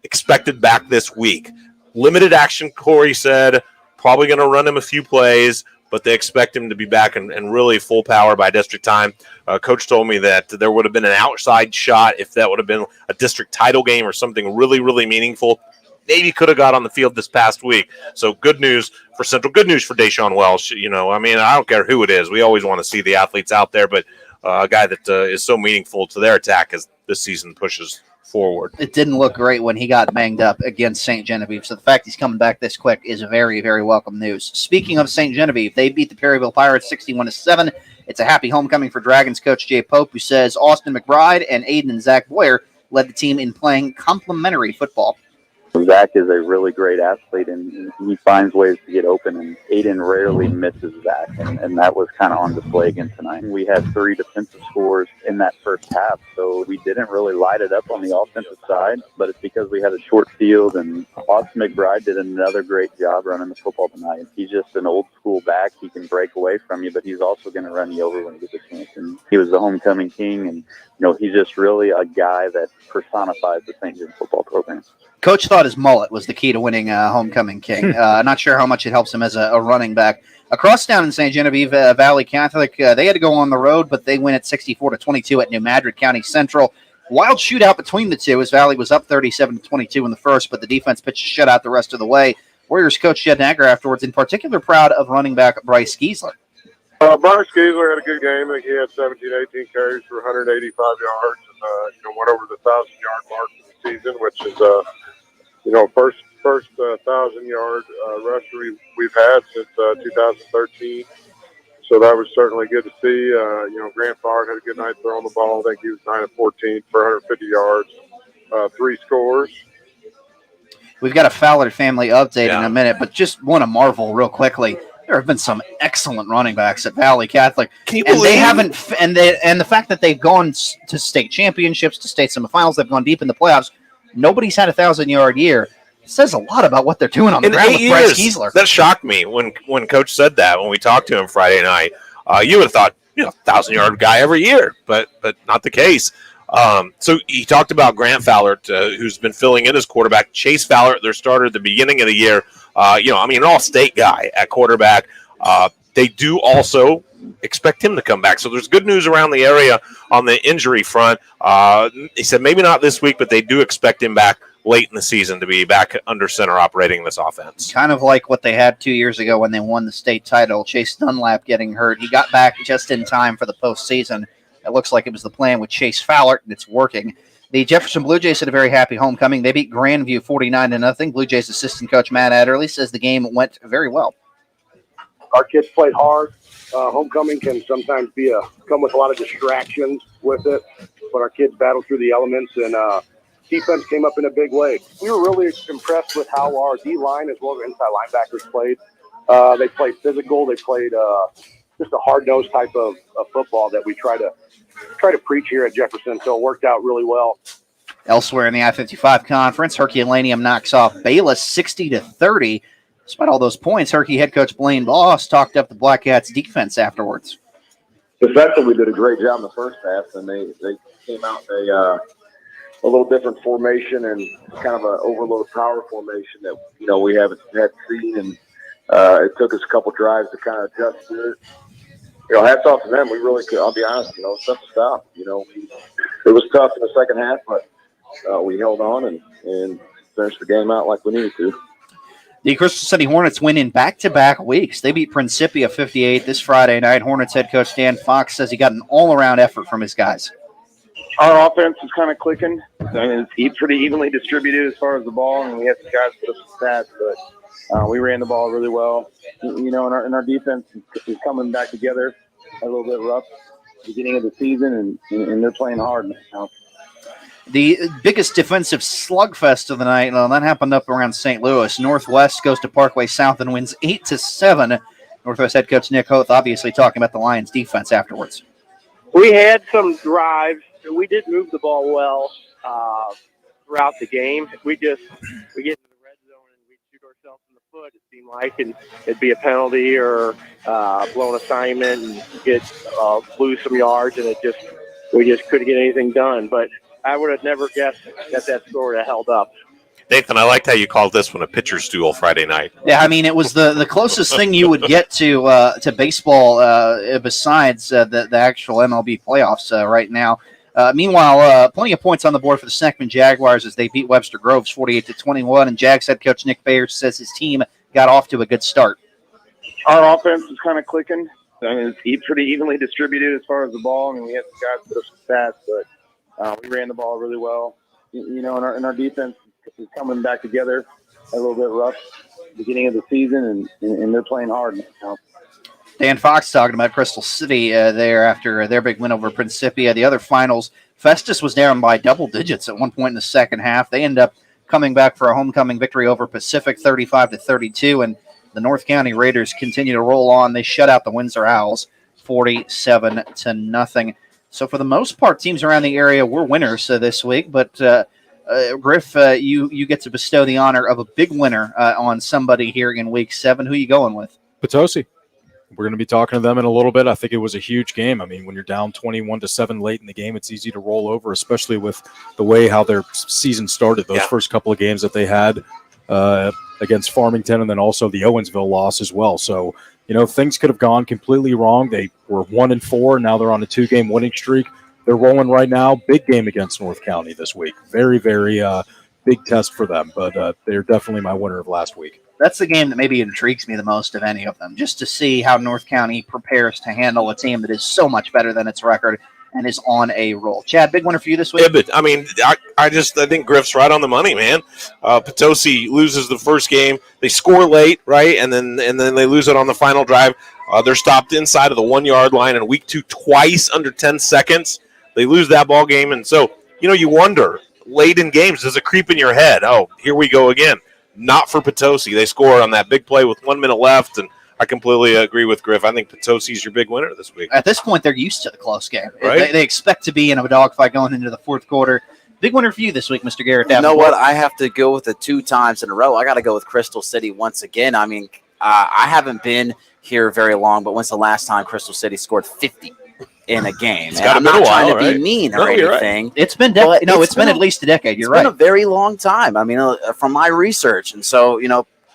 expected back this week. Limited action, Corey said. Probably going to run him a few plays, but they expect him to be back and really full power by district time. Coach told me that there would have been an outside shot if that would have been a district title game or something really, really meaningful. Maybe could have got on the field this past week. So good news for Central. Good news for Deshaun Welsh. I don't care who it is. We always want to see the athletes out there, but a guy that is so meaningful to their attack as this season pushes forward. It didn't look great when he got banged up against St. Genevieve, so the fact he's coming back this quick is very, very welcome news. Speaking of St. Genevieve, they beat the Perryville Pirates 61-7. It's a happy homecoming for Dragons coach Jay Pope, who says Austin McBride and Aiden and Zach Boyer led the team in playing complementary football. Zach is a really great athlete, and he finds ways to get open, and Aiden rarely misses Zach, and that was kind of on display again tonight. We had 3 defensive scores in that first half, so we didn't really light it up on the offensive side, but it's because we had a short field, and Austin McBride did another great job running the football tonight. He's just an old-school back. He can break away from you, but he's also going to run you over when he gets a chance, and he was the homecoming king, and he's just really a guy that personifies the St. John football program. Coach thought his mullet was the key to winning homecoming king. Not sure how much it helps him as a running back. Across town in St. Genevieve, Valley Catholic, they had to go on the road, but they win at 64-22 at New Madrid County Central. Wild shootout between the two as Valley was up 37-22 in the first, but the defense pitched a shutout the rest of the way. Warriors coach Jed Nagger afterwards, in particular proud of running back Bryce Giesler. Bryce Giesler had a good game. I think he had 17-18 carries for 185 yards and went over the 1,000-yard mark for the season, which is first 1,000-yard rusher we've had since 2013. So that was certainly good to see. Grant Favre had a good night throwing the ball. I think he was 9 of 14 for 150 yards, 3 scores. We've got a Fowler family update in a minute, but just want to marvel real quickly. There have been some excellent running backs at Valley Catholic. Can you and believe? They haven't, and the fact that they've gone to state championships, to state semifinals, they've gone deep in the playoffs. Nobody's had a 1,000-yard year. It says a lot about what they're doing on the ground with Bryce Kiesler. That shocked me when Coach said that when we talked to him Friday night. You would have thought, 1,000-yard guy every year, but not the case. So he talked about Grant Fowler, who's been filling in as quarterback. Chase Fowler, their starter at the beginning of the year. An all-state guy at quarterback. They do also expect him to come back. So there's good news around the area on the injury front. He said maybe not this week, but they do expect him back late in the season to be back under center operating this offense. Kind of like what they had 2 years ago when they won the state title. Chase Dunlap getting hurt. He got back just in time for the postseason. It looks like it was the plan with Chase Fowler, and it's working. The Jefferson Blue Jays had a very happy homecoming. They beat Grandview 49-0. Blue Jays assistant coach Matt Adderley says the game went very well. Our kids played hard. Homecoming can sometimes come with a lot of distractions with it, but our kids battled through the elements, and defense came up in a big way. We were really impressed with how our D-line as well as inside linebackers played. They played physical. They played just a hard-nosed type of football that we try to preach here at Jefferson, so it worked out really well. Elsewhere in the I-55 conference, Herculaneum knocks off Bayless 60-30. Despite all those points, Herky head coach Blaine Boss talked up the Black Cats' defense afterwards. Defensively, did a great job in the first half, and they came out in a little different formation and kind of an overload power formation that we haven't seen, and it took us a couple drives to kind of adjust to it. Hats off to them. We really could. I'll be honest. It's tough to stop. It was tough in the second half, but we held on and finished the game out like we needed to. The Crystal City Hornets win in back-to-back weeks. They beat Principia 58 this Friday night. Hornets head coach Dan Fox says he got an all-around effort from his guys. Our offense is kind of clicking. It's pretty evenly distributed as far as the ball, and we had some guys put up some stats, but we ran the ball really well. And our defense is coming back together a little bit rough at the beginning of the season, and they're playing hard now. The biggest defensive slugfest of the night, that happened up around St. Louis. Northwest goes to Parkway South and wins 8-7. Northwest head coach Nick Hoth obviously talking about the Lions' defense afterwards. We had some drives. We did move the ball well throughout the game. We get into the red zone and we shoot ourselves in the foot, it seemed like, and it'd be a penalty or blown assignment and lose some yards, and we just couldn't get anything done. But I would have never guessed that score would have held up. Nathan, I liked how you called this one a pitcher's duel Friday night. Yeah, it was the closest thing you would get to baseball besides the actual MLB playoffs right now. Meanwhile, plenty of points on the board for the Snackman Jaguars as they beat Webster Groves 48-21, and Jags head coach Nick Bayer says his team got off to a good start. Our offense is kind of clicking. It's pretty evenly distributed as far as the ball. We had some guys put up some stats, but we ran the ball really well. And our defense is coming back together a little bit rough at the beginning of the season, and they're playing hard now. Dan Fox talking about Crystal City there after their big win over Principia. The other finals, Festus was down by double digits at one point in the second half. They end up coming back for a homecoming victory over Pacific 35-32, and the North County Raiders continue to roll on. They shut out the Windsor Owls 47-0. So for the most part, teams around the area were winners this week, but Griff, you get to bestow the honor of a big winner on somebody here in Week 7. Who are you going with? Potosi. We're going to be talking to them in a little bit. I think it was a huge game. When you're down 21-7 late in the game, it's easy to roll over, especially with the way how their season started. Those first couple of games that they had against Farmington, and then also the Owensville loss as well. So, things could have gone completely wrong. They were 1-4. Now they're on a 2-game winning streak. They're rolling right now. Big game against North County this week. Very, very big test for them, but they're definitely my winner of last week. That's the game that maybe intrigues me the most of any of them, just to see how North County prepares to handle a team that is so much better than its record and is on a roll. Chad, big winner for you this week? Yeah, but I think Griff's right on the money, man. Potosi loses the first game. They score late, right? And then they lose it on the final drive. They're stopped inside of the 1-yard line in week 2 twice under 10 seconds. They lose that ball game. And so, you wonder, late in games, does it creep in your head? Oh, here we go again. Not for Potosi. They scored on that big play with 1 minute left, and I completely agree with Griff. I think Potosi's your big winner this week. At this point, they're used to the close game. Right? They expect to be in a dogfight going into the fourth quarter. Big winner for you this week, Mr. Garrett. You know what? I have to go with it 2 times in a row. I got to go with Crystal City once again. I mean, I haven't been here very long, but when's the last time Crystal City scored 50 in a game? It's And gotta I'm been not a while, trying to right? be mean No, or you're right. anything. It's been but it's been at least a decade. You're It's been right. a very long time. I mean, from my research. And so,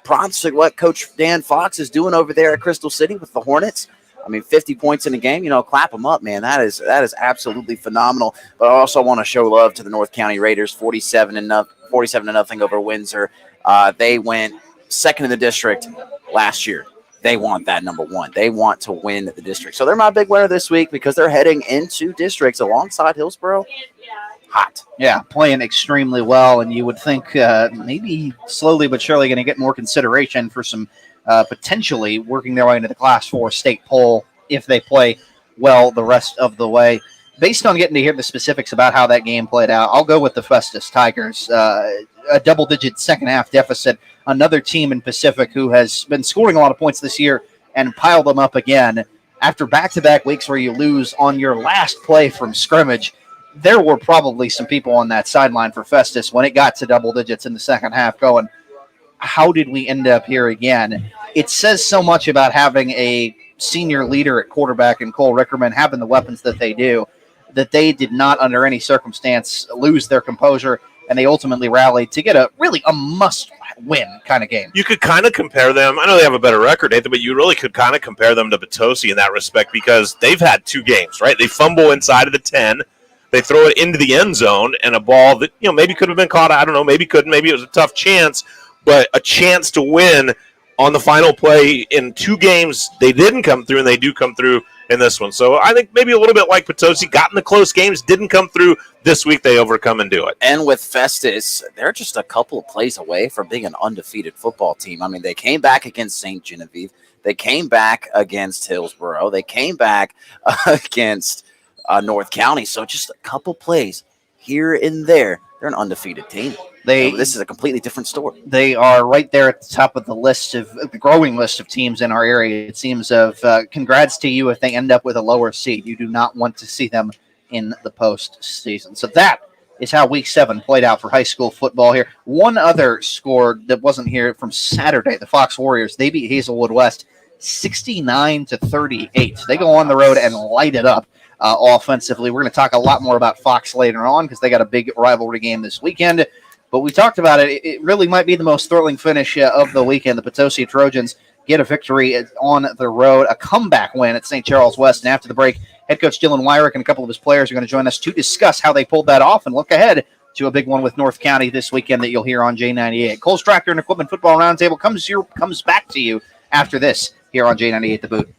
props to what Coach Dan Fox is doing over there at Crystal City with the Hornets. I mean, 50 points in a game, clap them up, man. That is absolutely phenomenal. But I also want to show love to the North County Raiders, 47-0 over Windsor. They went second in the district last year. They want that number 1. They want to win the district. So they're my big winner this week because they're heading into districts alongside Hillsborough. Hot. Yeah, playing extremely well, and you would think maybe slowly but surely going to get more consideration for some potentially working their way into the Class 4 state poll if they play well the rest of the way. Based on getting to hear the specifics about how that game played out, I'll go with the Festus Tigers. A double-digit second-half deficit. Another team in Pacific who has been scoring a lot of points this year and piled them up again. After back-to-back weeks where you lose on your last play from scrimmage, there were probably some people on that sideline for Festus when it got to double digits in the second half going, how did we end up here again? It says so much about having a senior leader at quarterback and Cole Rickerman having the weapons that they do, that they did not under any circumstance lose their composure, and they ultimately rallied to get a must-win kind of game. You could kind of compare them. I know they have a better record, Nathan, but you really could kind of compare them to Potosi in that respect because they've had 2 games, right? They fumble inside of the 10. They throw it into the end zone, and a ball that maybe could have been caught. I don't know. Maybe couldn't. Maybe it was a tough chance, but a chance to win on the final play in 2 games. They didn't come through, and they do come through in this one. So I think maybe a little bit like Potosi, got in the close games, didn't come through. This week they overcome and do it. And with Festus, they're just a couple of plays away from being an undefeated football team. I mean, they came back against St. Genevieve. They came back against Hillsborough. They came back against North County. So just a couple plays here and there. They're an undefeated team. This is a completely different story. They are right there at the top of the growing list of teams in our area. It seems congrats to you if they end up with a lower seed. You do not want to see them in the postseason. So that is how Week 7 played out for high school football here. One other score that wasn't here from Saturday, the Fox Warriors, they beat Hazelwood West 69-38. They go on the road and light it up offensively. We're going to talk a lot more about Fox later on because they got a big rivalry game this weekend. But we talked about it. It really might be the most thrilling finish of the weekend. The Potosi Trojans get a victory on the road, a comeback win at St. Charles West. And after the break, head coach Dylan Wyrick and a couple of his players are going to join us to discuss how they pulled that off and look ahead to a big one with North County this weekend that you'll hear on J98. Cole's Tractor and Equipment Football Roundtable comes back to you after this here on J98 The Boot.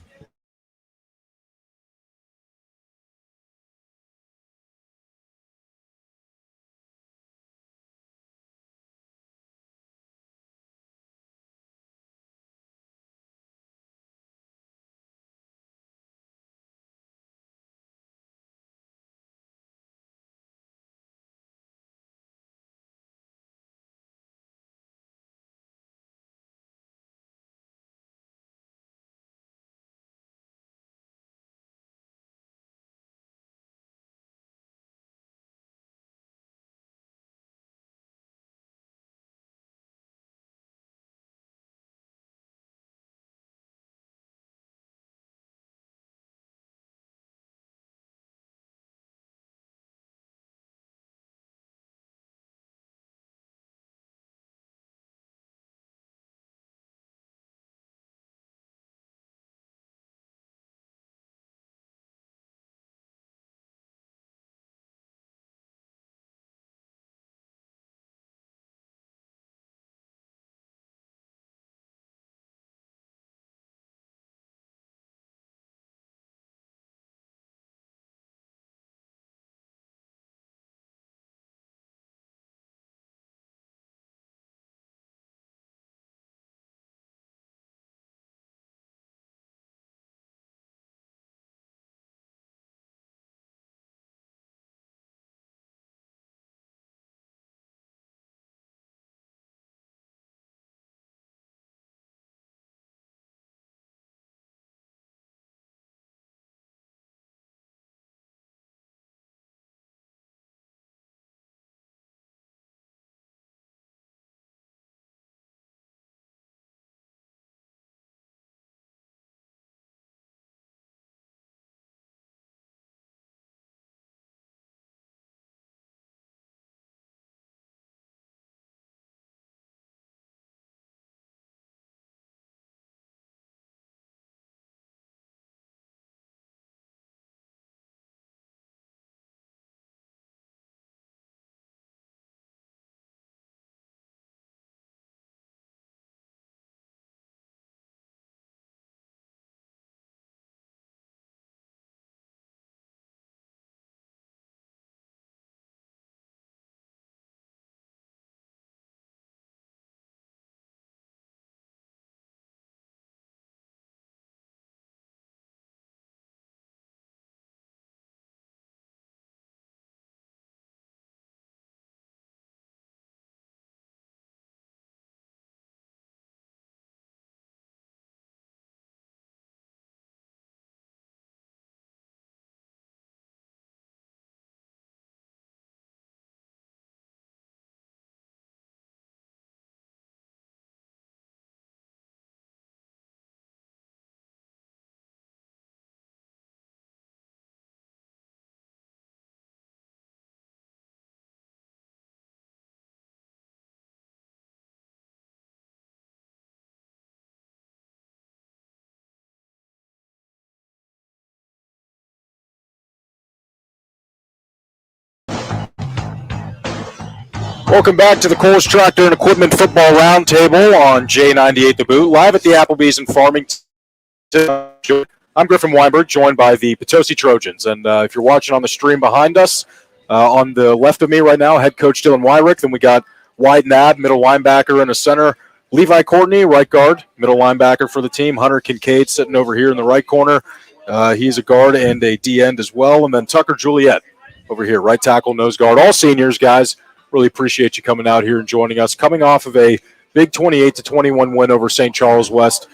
Welcome back to the Coles Tractor and Equipment Football Roundtable on J98 The Boot, live at the Applebee's in Farmington. I'm Griffin Weinberg, joined by the Potosi Trojans. And if you're watching on the stream behind us, on the left of me right now, head coach Dylan Wyrick. Then we got Wyatt Nab, middle linebacker and a center. Levi Courtney, right guard, middle linebacker for the team. Hunter Kincaid sitting over here in the right corner. He's a guard and a D-end as well. And then Tucker Juliet over here, right tackle, nose guard. All seniors, guys. Really appreciate you coming out here and joining us. Coming off of a big 28-21 win over St. Charles West.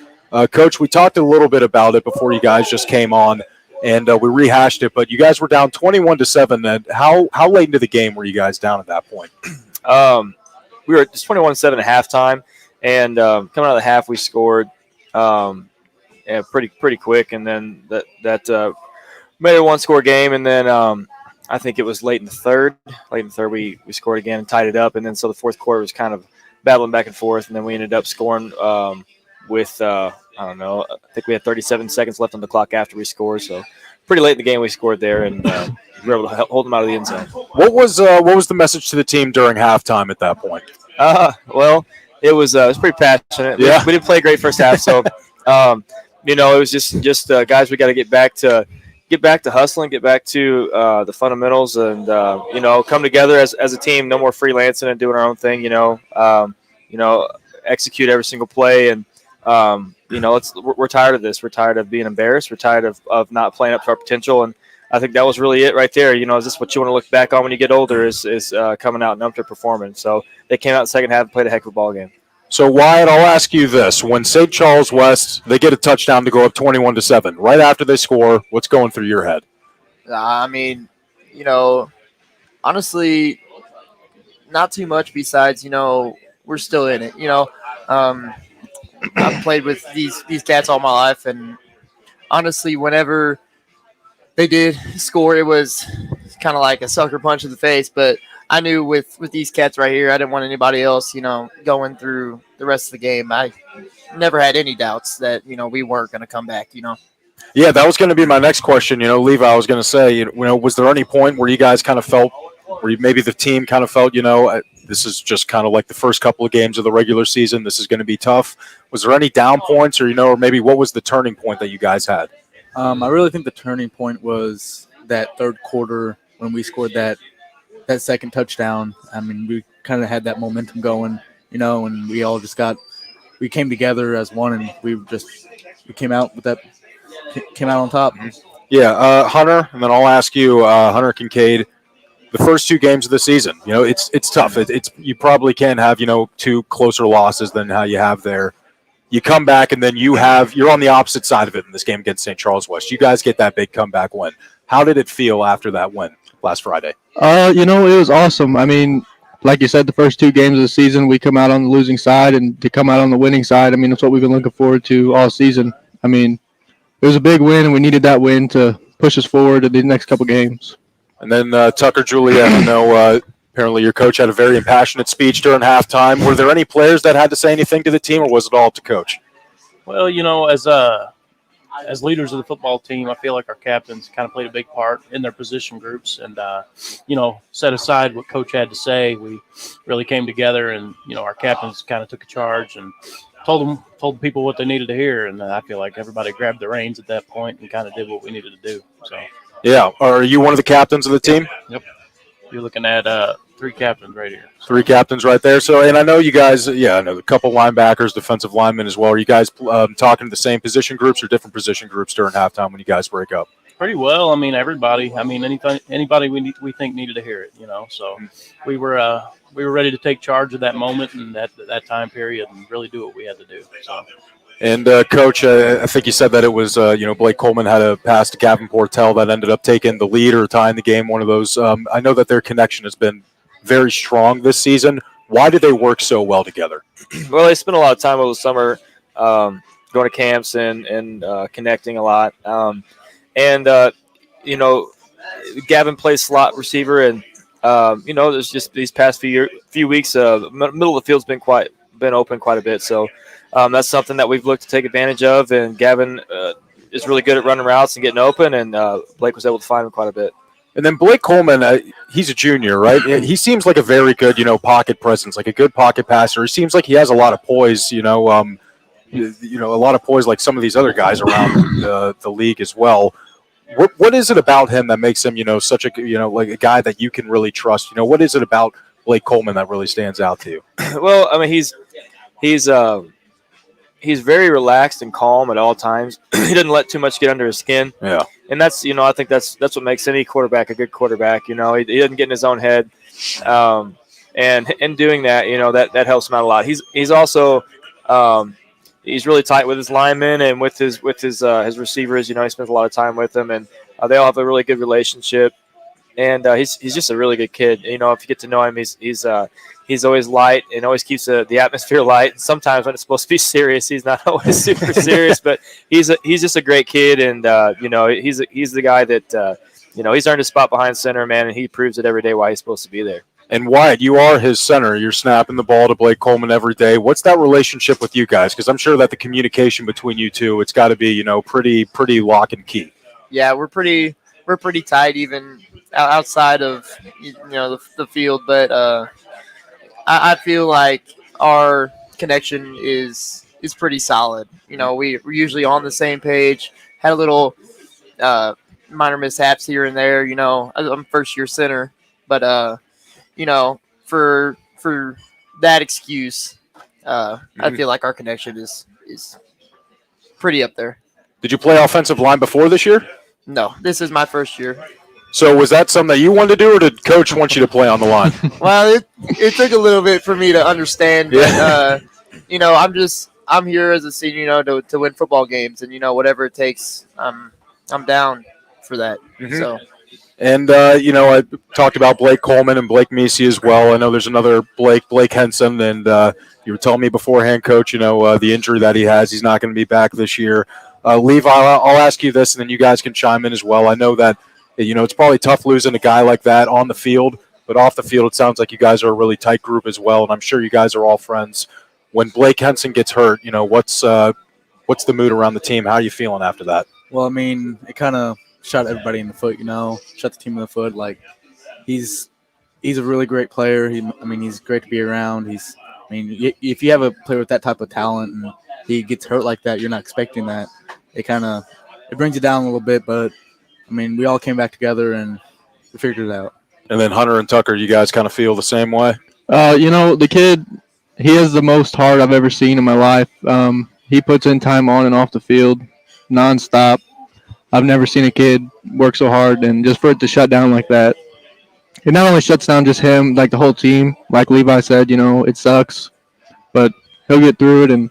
Coach, we talked a little bit about it before you guys just came on, and we rehashed it. But you guys were down 21-7. And how late into the game were you guys down at that point? We were just 21-7 at halftime, and coming out of the half, we scored pretty quick, and then that made it a one-score game, and then I think it was late in the third. We scored again and tied it up, and then so the fourth quarter was kind of battling back and forth, and then we ended up scoring with I don't know. I think we had 37 seconds left on the clock after we scored, so pretty late in the game we scored there, and we were able to hold them out of the end zone. What was the message to the team during halftime at that point? Well, it was pretty passionate. Yeah. We didn't play great first half, so it was just guys, we got to get back to hustling, get back to the fundamentals, and come together as a team. No more freelancing and doing our own thing. Execute every single play, and we're tired of this. We're tired of being embarrassed. We're tired of not playing up to our potential, and I think that was really it right there. Is this what you want to look back on when you get older? Is coming out and underperforming. So they came out in the second half and played a heck of a ball game. So, Wyatt, I'll ask you this. When St. Charles West, they get a touchdown to go up 21-7, right after they score, what's going through your head? Honestly, not too much besides, we're still in it. I've played with these cats all my life, and honestly, whenever they did score, it was kind of like a sucker punch in the face, but I knew with these cats right here, I didn't want anybody else, going through the rest of the game. I never had any doubts that, we weren't going to come back, Yeah, that was going to be my next question. Levi, I was going to say, was there any point where you guys kind of felt, where maybe the team kind of felt, this is just kind of like the first couple of games of the regular season, this is going to be tough? Was there any down points, or, or maybe what was the turning point that you guys had? I really think the turning point was that third quarter when we scored that second touchdown. We kind of had that momentum going, and we all we came together as one, and we came out on top. Yeah, Hunter, and then I'll ask you, Hunter Kincaid, the first two games of the season, it's tough. You probably can have, two closer losses than how you have there. You come back, and then you're on the opposite side of it in this game against St. Charles West. You guys get that big comeback win. How did it feel after that win last Friday? It was awesome. Like you said, the first two games of the season, we come out on the losing side, and to come out on the winning side, that's what we've been looking forward to all season. It was a big win, and we needed that win to push us forward to the next couple games. And then Tucker Juliet, I know apparently your coach had a very impassionate speech during halftime. Were there any players that had to say anything to the team, or was it all up to coach? Well, as leaders of the football team, I feel like our captains kind of played a big part in their position groups, and set aside what coach had to say. We really came together, and our captains kind of took a charge and told people what they needed to hear, and I feel like everybody grabbed the reins at that point and kind of did what we needed to do. So, yeah, are you one of the captains of the team? Yep. You're looking at three captains right here. Three captains right there. So, and I know you guys, I know a couple linebackers, defensive linemen as well. Are you guys talking to the same position groups or different position groups during halftime when you guys break up? Pretty well. Everybody. Anybody we think needed to hear it. So we were ready to take charge of that moment and that time period and really do what we had to do. So. And Coach, I think you said that it was Blake Coleman had a pass to Gavin Portell that ended up taking the lead or tying the game. One of those. I know that their connection has been very strong this season. Why do they work so well together? Well, they spent a lot of time over the summer going to camps and connecting a lot. Gavin plays slot receiver, and there's just these past few weeks, middle of the field's been open quite a bit. So that's something that we've looked to take advantage of. And Gavin is really good at running routes and getting open, and Blake was able to find him quite a bit. And then Blake Coleman, he's a junior, right? He seems like a very good, pocket presence, like a good pocket passer. He seems like he has a lot of poise, a lot of poise like some of these other guys around the league as well. What is it about him that makes him, such a, like a guy that you can really trust? What is it about Blake Coleman that really stands out to you? Well, I mean, he's very relaxed and calm at all times. He doesn't let too much get under his skin. Yeah. And that's, I think that's what makes any quarterback a good quarterback. He doesn't get in his own head. And in doing that, that helps him out a lot. He's also he's really tight with his linemen and with his receivers. He spends a lot of time with them, and they all have a really good relationship. And he's just a really good kid. If you get to know him, he's always light and always keeps the atmosphere light. And sometimes when it's supposed to be serious, he's not always super serious. But he's just a great kid, and he's the guy that he's earned a spot behind center, man, and he proves it every day why he's supposed to be there. And Wyatt, you are his center. You're snapping the ball to Blake Coleman every day. What's that relationship with you guys? Because I'm sure that the communication between you two, it's got to be pretty lock and key. Yeah, we're pretty tight even outside of the field, but I feel like our connection is pretty solid. We're usually on the same page. Had a little minor mishaps here and there. I'm first year center, but for that excuse, I feel like our connection is pretty up there. Did you play offensive line before this year? No, this is my first year. So was that something that you wanted to do, or did Coach want you to play on the line? Well, it took a little bit for me to understand, but I'm here as a senior, to win football games, and whatever it takes, I'm down for that. Mhm. So. And, I talked about Blake Coleman and Blake Meesey as well. I know there's another Blake Henson, and you were telling me beforehand, Coach, the injury that he has, he's not going to be back this year. Levi, I'll ask you this, and then you guys can chime in as well. I know that, it's probably tough losing a guy like that on the field, but off the field, it sounds like you guys are a really tight group as well, and I'm sure you guys are all friends. When Blake Henson gets hurt, what's the mood around the team? How are you feeling after that? Well, I mean, it kind of shot everybody in the foot, shot the team in the foot. Like, he's a really great player. He's great to be around. If you have a player with that type of talent and he gets hurt like that, you're not expecting that. It brings you down a little bit, but we all came back together and we figured it out. And then Hunter and Tucker, you guys kind of feel the same way? The kid, he has the most heart I've ever seen in my life. He puts in time on and off the field nonstop. I've never seen a kid work so hard, and just for it to shut down like that, it not only shuts down just him, like the whole team. Like Levi said, it sucks, but he'll get through it and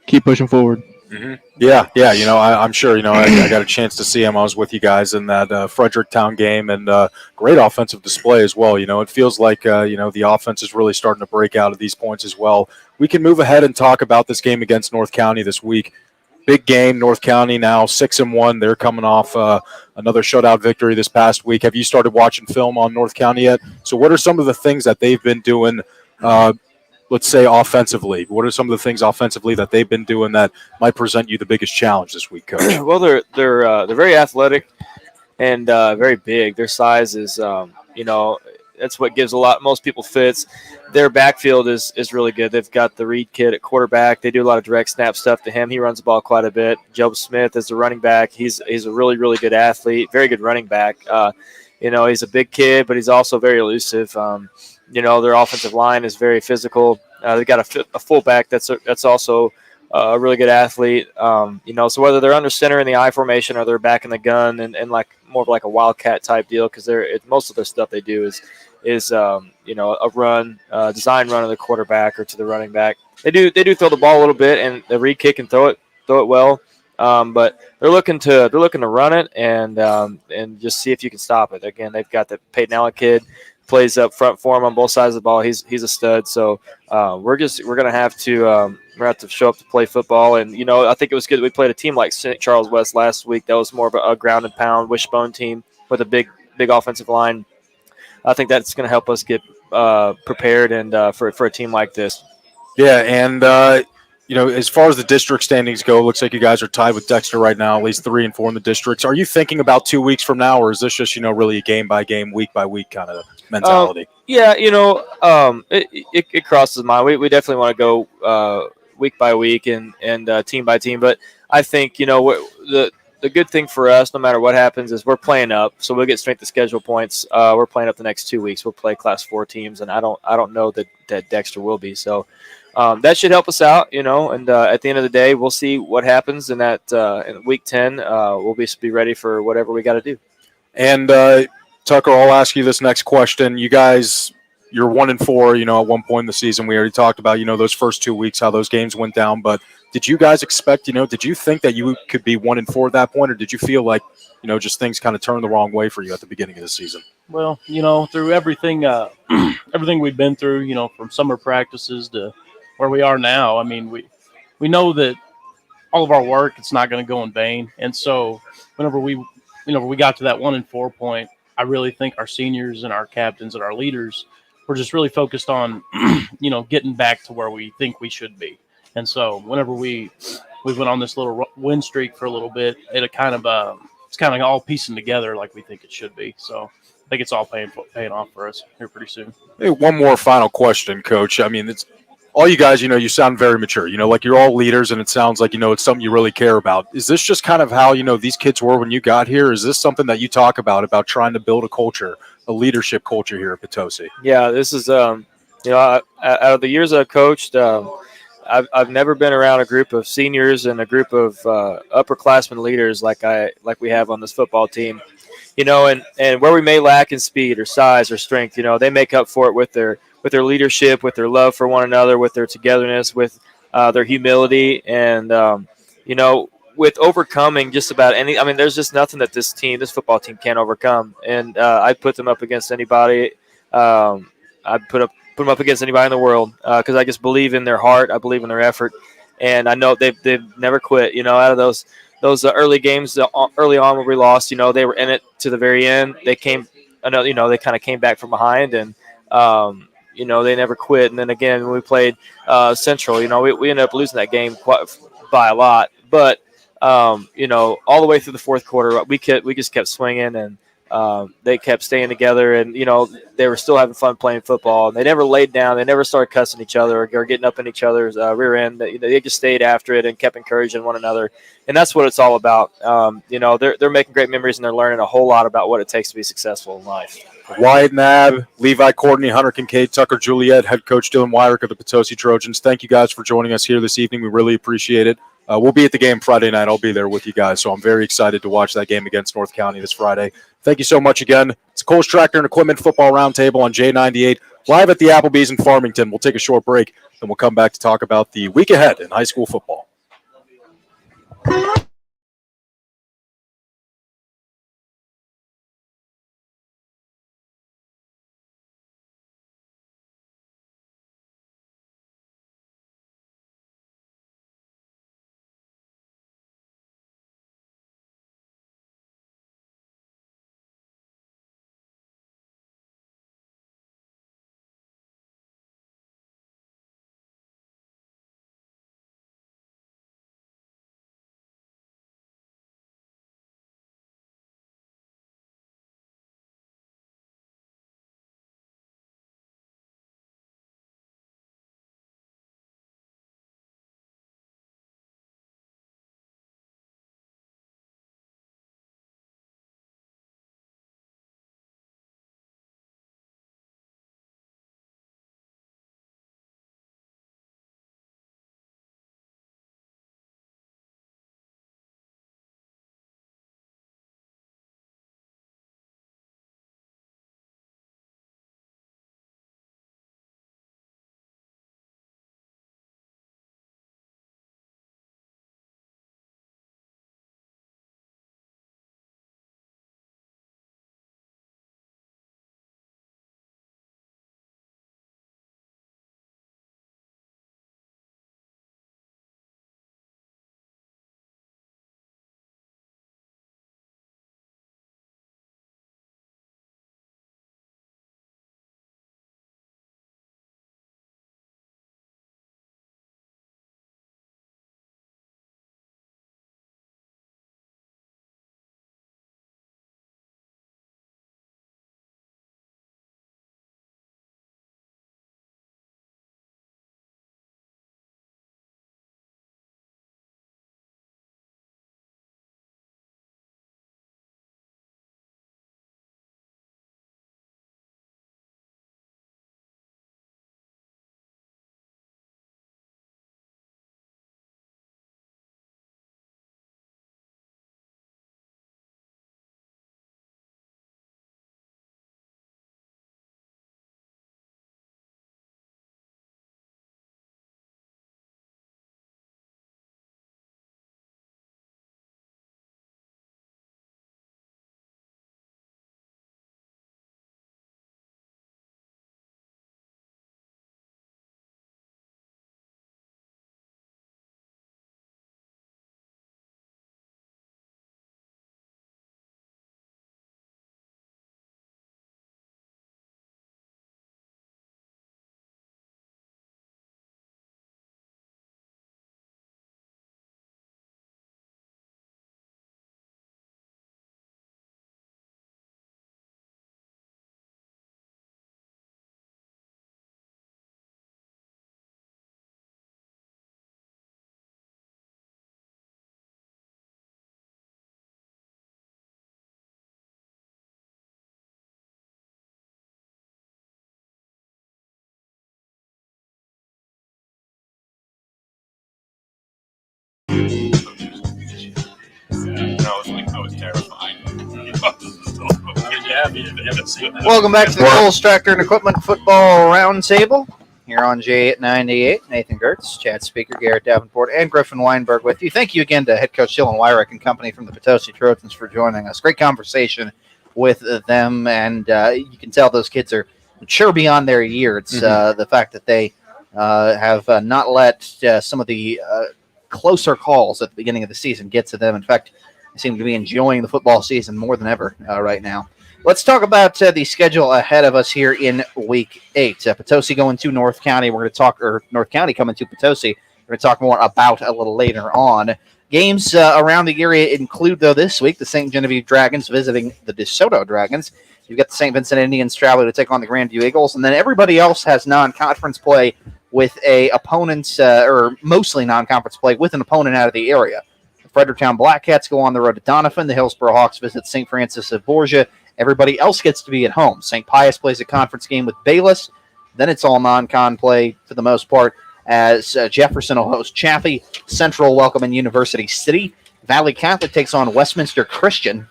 keep pushing forward. Mm-hmm. Yeah. I'm sure. I got a chance to see him. I was with you guys in that Fredericktown game, and great offensive display as well. It feels like the offense is really starting to break out at these points as well. We can move ahead and talk about this game against North County this week. Big game, North County now 6-1. They're coming off another shutout victory this past week. Have you started watching film on North County yet? So what are some of the things that they've been doing, let's say offensively? What are some of the things offensively that they've been doing that might present you the biggest challenge this week, Coach? Well, they're very athletic and very big. Their size is, that's what gives most people fits. Their backfield is really good. They've got the Reed kid at quarterback. They do a lot of direct snap stuff to him. He runs the ball quite a bit. Joe Smith is the running back. He's a really, really good athlete, very good running back. He's a big kid, but he's also very elusive. Their offensive line is very physical. They've got a fullback that's also a really good athlete. So whether they're under center in the I formation or they're back in the gun and like more of like a wildcat type deal, because most of their stuff they do is a run, design run of the quarterback or to the running back. They do throw the ball a little bit, and the Reed kid can throw it well. But they're looking to run it and just see if you can stop it. Again, they've got the Peyton Allen kid plays up front for him on both sides of the ball. He's a stud. So we're gonna have to show up to play football. And I think it was good that we played a team like St. Charles West last week. That was more of a ground and pound wishbone team with a big offensive line. I think that's going to help us get prepared and for a team like this. Yeah, and as far as the district standings go, it looks like you guys are tied with Dexter right now, at least 3 and 4 in the districts. Are you thinking about 2 weeks from now, or is this just, really a game by game, week by week kind of mentality? Yeah, it crosses my mind. We definitely want to go week by week and team by team. But I think the good thing for us, no matter what happens, is we're playing up, so we'll get strength of schedule points. We're playing up the next 2 weeks. We'll play Class 4 teams, and I don't know that Dexter will be. So that should help us out, And at the end of the day, we'll see what happens in that in week 10. We'll be ready for whatever we got to do. And Tucker, I'll ask you this next question. You guys, you're 1 and 4. At one point in the season, we already talked about those first 2 weeks, how those games went down. But did you guys expect? Did you think that you could be 1 and 4 at that point, or did you feel like just things kind of turned the wrong way for you at the beginning of the season? Well, through everything, everything we've been through, from summer practices to where we are now. I mean, we know that all of our work, it's not going to go in vain. And so whenever we got to that 1 and 4 point, I really think our seniors and our captains and our leaders were just really focused on, getting back to where we think we should be. And so whenever we went on this little win streak for a little bit, it's kind of all piecing together like we think it should be. So I think it's all paying off for us here pretty soon. Hey, one more final question, Coach. I mean, it's all you guys, you sound very mature. Like you're all leaders, and it sounds like, it's something you really care about. Is this just kind of how, these kids were when you got here? Is this something that you talk about trying to build a culture, a leadership culture here at Potosi? Yeah, this is, out of the years I've coached, I've never been around a group of seniors and a group of upperclassmen leaders like we have on this football team. And where we may lack in speed or size or strength, they make up for it with their leadership, with their love for one another, with their togetherness, with their humility, and with overcoming just about any. I mean, there's just nothing that this football team can't overcome, and I'd put them up against anybody. I'd put them up against anybody in the world because I just believe in their heart. I believe in their effort, and I know they've never quit. Out of those early games, early on where we lost, they were in it to the very end. They came, they kind of came back from behind, and they never quit. And then again, when we played Central, we ended up losing that game by a lot. But all the way through the fourth quarter, we just kept swinging, and they kept staying together, and they were still having fun playing football. And they never laid down. They never started cussing each other or getting up in each other's rear end. They just stayed after it and kept encouraging one another. And that's what it's all about. They're making great memories, and they're learning a whole lot about what it takes to be successful in life. Wyatt Nab, Levi Courtney, Hunter Kincaid, Tucker Juliet, head coach Dylan Wyrick of the Potosi Trojans. Thank you guys for joining us here this evening. We really appreciate it. We'll be at the game Friday night. I'll be there with you guys, so I'm very excited to watch that game against North County this Friday. Thank you so much again. It's Coles Tractor and Equipment Football Roundtable on J98, live at the Applebee's in Farmington. We'll take a short break, and we'll come back to talk about the week ahead in high school football. Welcome back to the Coles Tractor and Equipment Football Roundtable here on J98. Nathan Gertz, Chad Speaker, Garrett Davenport, and Griffin Weinberg with you. Thank you again to head coach Dylan Wyrick and company from the Potosi Trojans for joining us. Great conversation with them, and you can tell those kids are mature beyond their year. It's the fact that they have not let some of the closer calls at the beginning of the season get to them. In fact, they seem to be enjoying the football season more than ever right now. Let's talk about the schedule ahead of us here in Week 8. Potosi going to North County. We're going to talk, or North County coming to Potosi. We're going to talk more about a little later on. Games around the area include, though, this week, the St. Genevieve Dragons visiting the DeSoto Dragons. You've got the St. Vincent Indians traveling to take on the Grandview Eagles, and then everybody else has non-conference play with a opponent, or mostly non-conference play with an opponent out of the area. The Fredericktown Blackcats go on the road to Doniphan. The Hillsboro Hawks visit St. Francis of Borgia. Everybody else gets to be at home. St. Pius plays a conference game with Bayless. Then it's all non-con play for the most part, as Jefferson will host Chaffee. Central welcoming University City. Valley Catholic takes on Westminster Christian.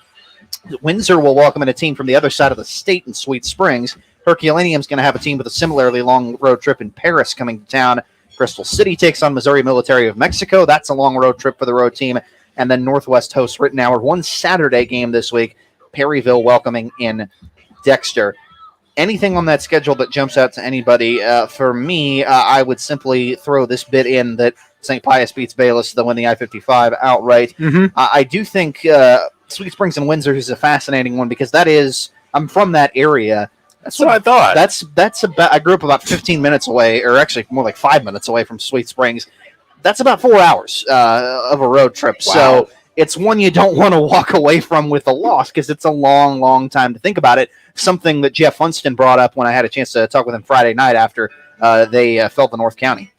Windsor will welcome in a team from the other side of the state in Sweet Springs. Herculaneum's going to have a team with a similarly long road trip in Paris coming to town. Crystal City takes on Missouri Military of Mexico. That's a long road trip for the road team. And then Northwest hosts Rittenhour. One Saturday game this week. Perryville welcoming in Dexter. Anything on that schedule that jumps out to anybody? For me, I would simply throw this bit in that St. Pius beats Bayless. They'll win the I-55 outright. I do think Sweet Springs and Windsor is a fascinating one because that is, I'm from that area. That's what I thought. That's about, I grew up about 15 minutes away, or actually more like 5 minutes away from Sweet Springs. That's about 4 hours of a road trip. Wow. So it's one you don't want to walk away from with a loss because it's a long, long time to think about it. Something that Jeff Funston brought up when I had a chance to talk with him Friday night after they fell to North County.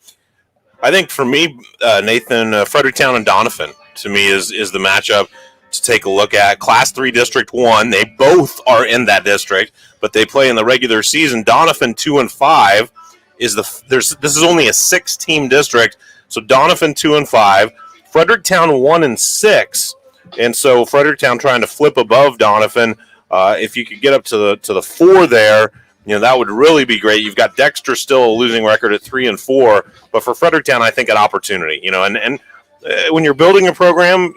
I think for me, Nathan, Fredericktown and Doniphan, to me, is the matchup to take a look at. Class 3 District 1, they both are in that district, but they play in the regular season. Doniphan 2 and 5 is this is only a 6-team district, so Doniphan 2 and 5, Fredericktown 1 and 6, and so Fredericktown trying to flip above Doniphan. If you could get up to the 4 there, that would really be great. You've got Dexter still a losing record at 3 and 4, but for Fredericktown, I think an opportunity. And when you're building a program,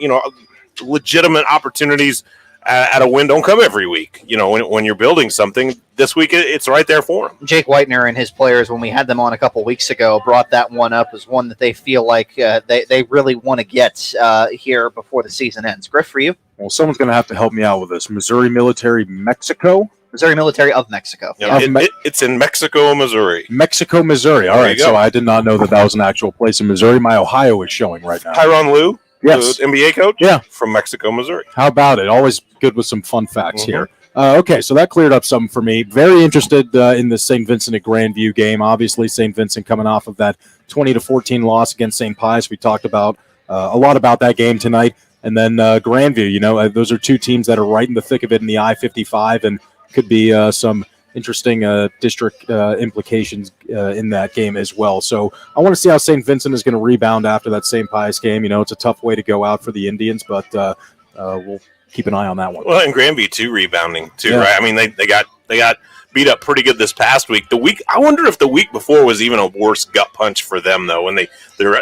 legitimate opportunities at a win don't come every week. When you're building something, this week it's right there for them. Jake Whitener and his players, when we had them on a couple weeks ago, brought that one up as one that they feel like they really want to get here before the season ends. Griff, for you? Well, someone's going to have to help me out with this. Missouri Military Mexico? Missouri Military of Mexico. It's in Mexico, Missouri. Mexico, Missouri. All right, so I did not know that was an actual place in Missouri. My Ohio is showing right now. Tyronn Lue? Yes. The NBA coach? Yeah. From Mexico, Missouri. How about it? Always good with some fun facts here. Okay, so that cleared up something for me. Very interested in the St. Vincent at Grandview game. Obviously, St. Vincent coming off of that 20-14 loss against St. Pius. We talked about a lot about that game tonight. And then Grandview, those are two teams that are right in the thick of it in the I-55 and could be some interesting district implications in that game as well. So I want to see how St. Vincent is going to rebound after that St. Pius game. It's a tough way to go out for the Indians, but we'll keep an eye on that one. Well, and Grandview too rebounding too, Yeah. right? I mean, they got beat up pretty good this past week. I wonder if the week before was even a worse gut punch for them though. When they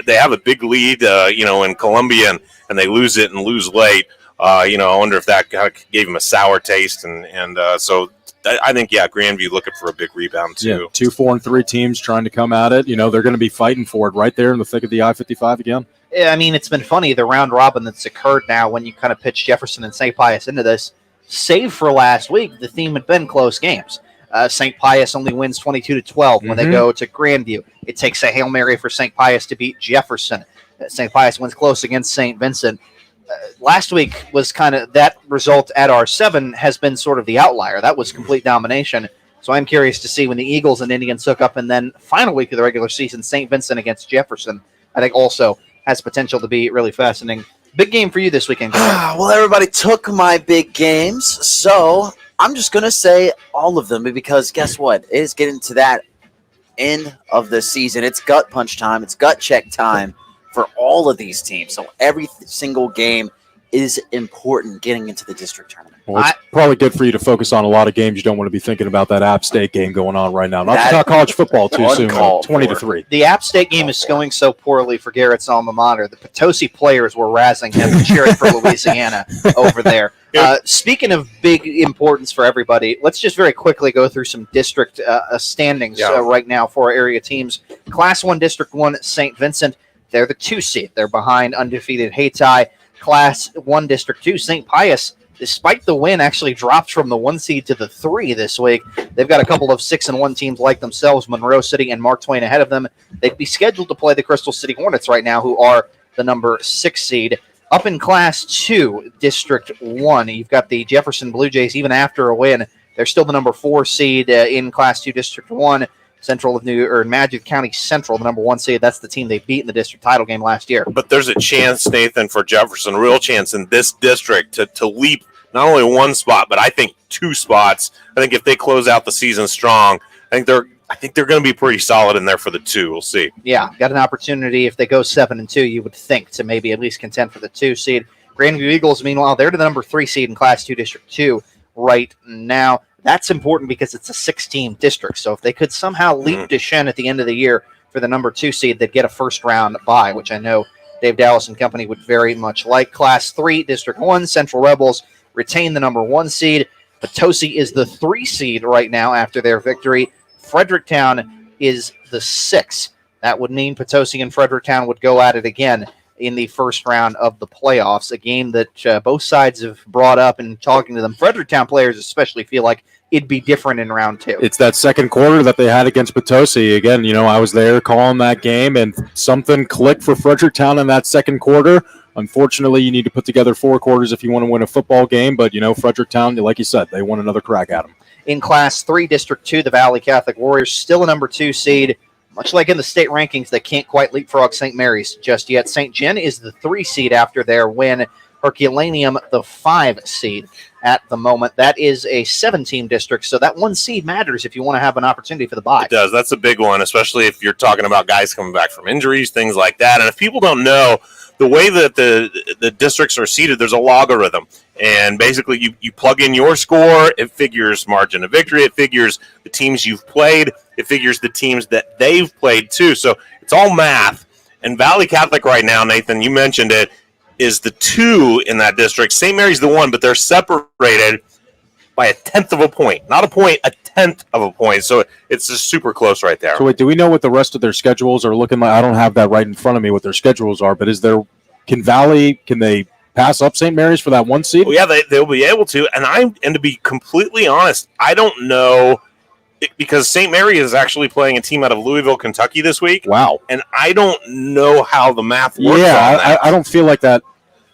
have a big lead, in Columbia and they lose it and lose late. I wonder if that kind of gave them a sour taste, and so. I think, Grandview looking for a big rebound, too. Yeah, 2, 4, and 3 teams trying to come at it. They're going to be fighting for it right there in the thick of the I-55 again. Yeah, I mean, it's been funny, the round robin that's occurred now when you kind of pitch Jefferson and St. Pius into this. Save for last week, the theme had been close games. St. Pius only wins 22-12 when they go to Grandview. It takes a Hail Mary for St. Pius to beat Jefferson. St. Pius wins close against St. Vincent. Last week was kind of that result at R7 has been sort of the outlier. That was complete domination. So I'm curious to see when the Eagles and Indians hook up, and then final week of the regular season, St. Vincent against Jefferson, I think also has potential to be really fascinating. Big game for you this weekend. Well, everybody took my big games, so I'm just going to say all of them because guess what? It is getting to that end of the season. It's gut punch time. It's gut check time for all of these teams. So every single game is important getting into the district tournament. Well, it's probably good for you to focus on a lot of games. You don't want to be thinking about that App State game going on right now. Not to talk college football too soon. 20-3. The App State game is going so poorly for Garrett's alma mater. The Potosi players were razzing him and cheering for Louisiana over there. Speaking of big importance for everybody, let's just very quickly go through some district standings right now for our area teams. Class 1, District 1, St. Vincent. They're the 2 seed. They're behind undefeated Hayti. Class 1, District 2, St. Pius, despite the win, actually dropped from the 1 seed to the 3 this week. They've got a couple of 6-1 teams like themselves, Monroe City and Mark Twain ahead of them. They'd be scheduled to play the Crystal City Hornets right now, who are the number 6 seed. Up in Class 2, District 1, you've got the Jefferson Blue Jays, even after a win. They're still the number 4 seed in Class 2, District 1. Central of Magic County Central, the number 1 seed. That's the team they beat in the district title game last year. But there's a chance, Nathan, for Jefferson, real chance in this district to leap not only 1 spot, but I think 2 spots. I think if they close out the season strong, I think they're going to be pretty solid in there for the 2. We'll see. Yeah, got an opportunity if they go 7-2. You would think to maybe at least contend for the 2 seed. Greenville Eagles, meanwhile, they're the number 3 seed in Class 2, District 2 right now. That's important because it's a 6-team district. So if they could somehow leap Deschênes at the end of the year for the number 2 seed, they'd get a first-round bye, which I know Dave Dallas and company would very much like. Class 3, District 1, Central Rebels retain the number 1 seed. Potosi is the 3 seed right now after their victory. Fredericktown is the 6. That would mean Potosi and Fredericktown would go at it again in the first round of the playoffs, a game that both sides have brought up and talking to them. Fredericktown players especially feel like it'd be different in round 2. It's that second quarter that they had against Potosi. Again, I was there calling that game, and something clicked for Fredericktown in that second quarter. Unfortunately, you need to put together 4 quarters if you want to win a football game, but, Fredericktown, like you said, they won another crack at them. In Class 3, District 2, the Valley Catholic Warriors, still a number 2 seed. Much like in the state rankings, they can't quite leapfrog St. Mary's just yet. St. Gen is the 3 seed after their win. Herculaneum, the 5 seed at the moment. That is a 7-team district, so that 1 seed matters if you want to have an opportunity for the bye. It does. That's a big one, especially if you're talking about guys coming back from injuries, things like that. And if people don't know, the way that the districts are seeded, there's a logarithm. And basically, you plug in your score, it figures margin of victory, it figures the teams you've played, it figures the teams that they've played too. So it's all math. And Valley Catholic right now, Nathan, you mentioned it, is the 2 in that district. St. Mary's the 1, but they're separated by a 1/10 of a point. Not a point, a 1/10 of a point. So it's just super close right there. So wait, do we know what the rest of their schedules are looking like? I don't have that right in front of me, what their schedules are, but can they pass up St. Mary's for that 1 seed? Well, yeah, they'll be able to. And to be completely honest, I don't know, because St. Mary is actually playing a team out of Louisville, Kentucky this week. Wow. And I don't know how the math works on that. I don't feel like that.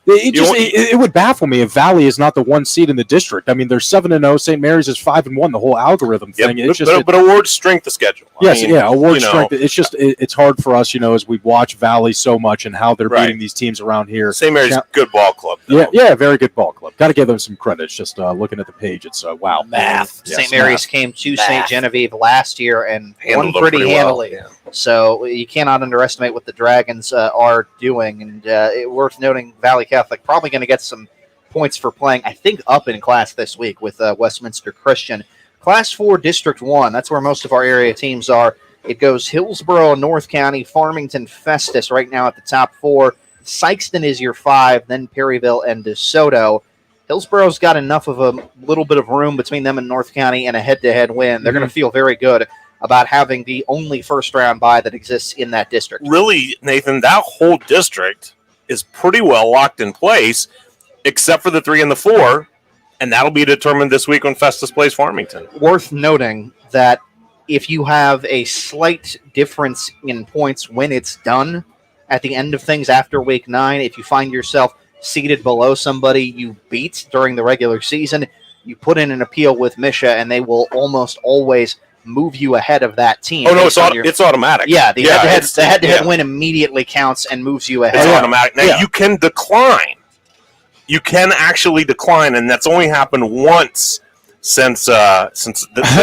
It would baffle me if Valley is not the 1 seed in the district. I mean, they're 7-0. St. Mary's is 5-1. The whole algorithm thing. Yep, but award strength of schedule. Yes, award strength. It's just it's hard for us, as we watch Valley so much and how they're beating these teams around here. St. Mary's a good ball club. Though. Yeah, very good ball club. Got to give them some credit. It's just looking at the page, it's wow. Math. St. Mary's came to St. Genevieve last year and won Handled pretty handily. well. So you cannot underestimate what the Dragons are doing. And worth noting, Valley Catholic probably going to get some points for playing, I think, up in class this week with Westminster Christian. Class 4, District 1, that's where most of our area teams are. It goes Hillsborough, North County, Farmington, Festus right now at the top 4. Sykeston is your 5, then Perryville and DeSoto. Hillsborough's got enough of a little bit of room between them and North County and a head-to-head win. They're going to feel very good about having the only first-round bye that exists in that district. Really, Nathan, that whole district is pretty well locked in place, except for the 3 and the 4, and that'll be determined this week when Festus plays Farmington. Worth noting that if you have a slight difference in points when it's done at the end of things after week 9, if you find yourself seated below somebody you beat during the regular season, you put in an appeal with Misha, and they will almost always move you ahead of that team. Oh, no, it's automatic. Yeah, the head-to-head win immediately counts and moves you ahead. It's automatic. Now, you can decline. You can actually decline, and that's only happened once since the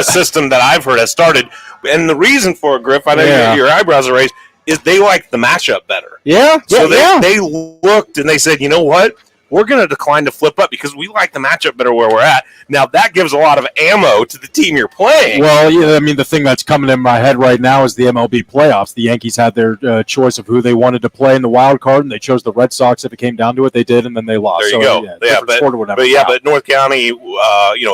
system that I've heard has started. And the reason for it, Griff, I know your eyebrows are raised, is they like the matchup better. Yeah. So they looked and they said, you know what? we're going to decline to flip up because we like the matchup better where we're at. Now, that gives a lot of ammo to the team you're playing. Well, yeah, I mean, the thing that's coming in my head right now is the MLB playoffs. The Yankees had their choice of who they wanted to play in the wild card, and they chose the Red Sox. If it came down to it, they did, and then they lost. There you go. But North County,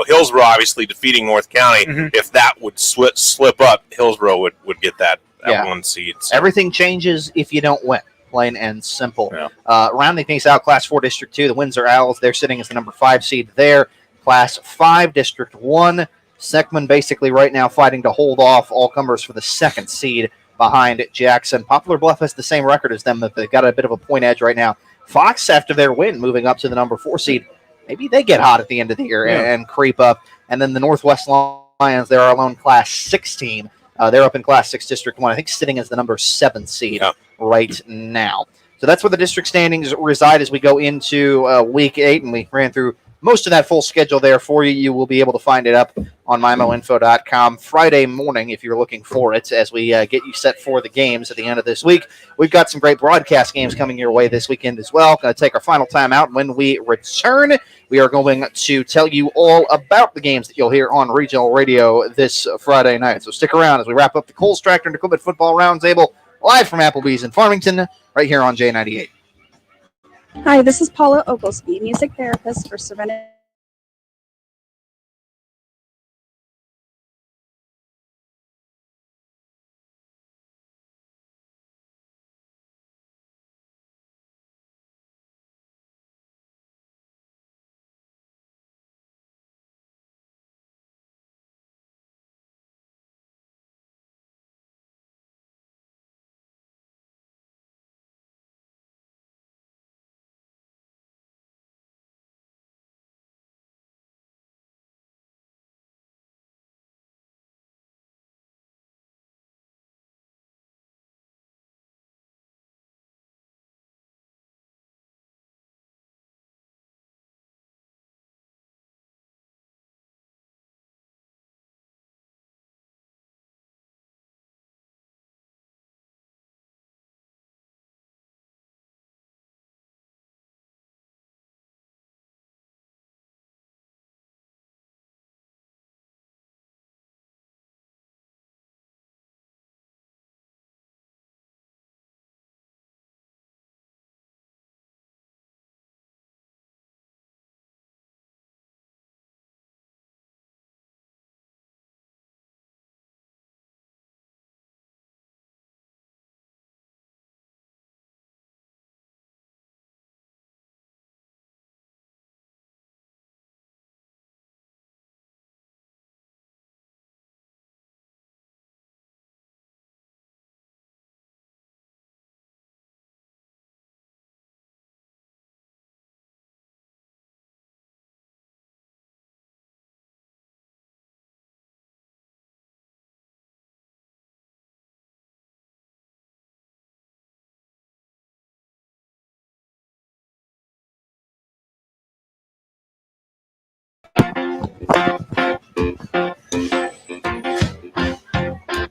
Hillsborough obviously defeating North County. If that would slip up, Hillsborough would get that 1 seed. So. Everything changes if you don't win. Plain and simple. Rounding things out, Class 4 District 2, the Windsor Owls, they're sitting as the number 5 seed there. Class 5 District 1, Seckman basically right now fighting to hold off all comers for the 2nd seed behind Jackson. Poplar Bluff has the same record as them, but they've got a bit of a point edge right now. Fox, after their win, moving up to the number 4 seed, maybe they get hot at the end of the year and creep up. And then the Northwest Lions, they're our lone Class 6 team. They're up in Class 6 District 1, I think sitting as the number 7 seed right now. So that's where the district standings reside as we go into Week 8, and we ran through most of that full schedule there for you. You will be able to find it up on mymoinfo.com Friday morning if you're looking for it as we get you set for the games at the end of this week. We've got some great broadcast games coming your way this weekend as well. Going to take our final time out. When we return, we are going to tell you all about the games that you'll hear on regional radio this Friday night. So stick around as we wrap up the Coles Tractor and Equipment Football Roundtable live from Applebee's in Farmington right here on J98. Hi, this is Paula Oglesby, music therapist for Serenity.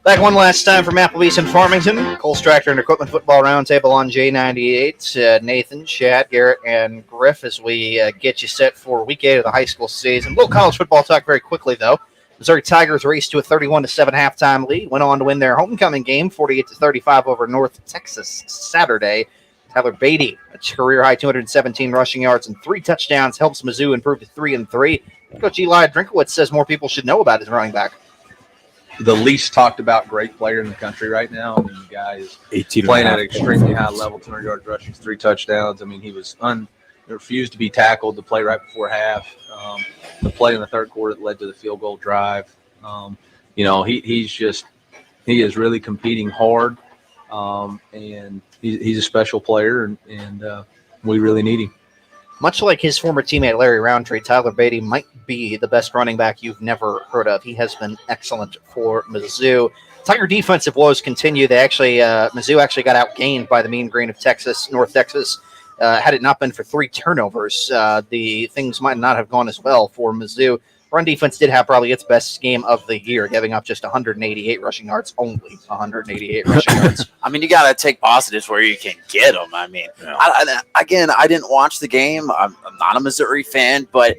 Back one last time from Applebee's in Farmington. Coles Tractor and Equipment Football Roundtable on J98. Nathan, Chad, Garrett, and Griff as we get you set for Week 8 of the high school season. A little college football talk very quickly, though. Missouri Tigers raced to a 31-7 halftime lead. Went on to win their homecoming game, 48-35 over North Texas Saturday. Tyler Beatty, a career-high 217 rushing yards and 3 touchdowns, helps Mizzou improve to 3-3. Coach Eli Drinkowitz says more people should know about his running back. The least talked about great player in the country right now. I mean, the guy is playing at an extremely high level, 200 yards rushing, 3 touchdowns. I mean, he was refused to be tackled to play right before half. The play in the third quarter that led to the field goal drive. He is really competing hard, and he's a special player, and we really need him. Much like his former teammate Larry Roundtree, Tyler Beatty might be the best running back you've never heard of. He has been excellent for Mizzou. Tiger defensive woes continue. Mizzou actually got outgained by the Mean Green of Texas, North Texas. Had it not been for 3 turnovers, the things might not have gone as well for Mizzou. Run defense did have probably its best game of the year, giving up just 188 rushing yards, only 188 rushing yards. I mean, you got to take positives where you can get them. I mean, I didn't watch the game. I'm not a Missouri fan, but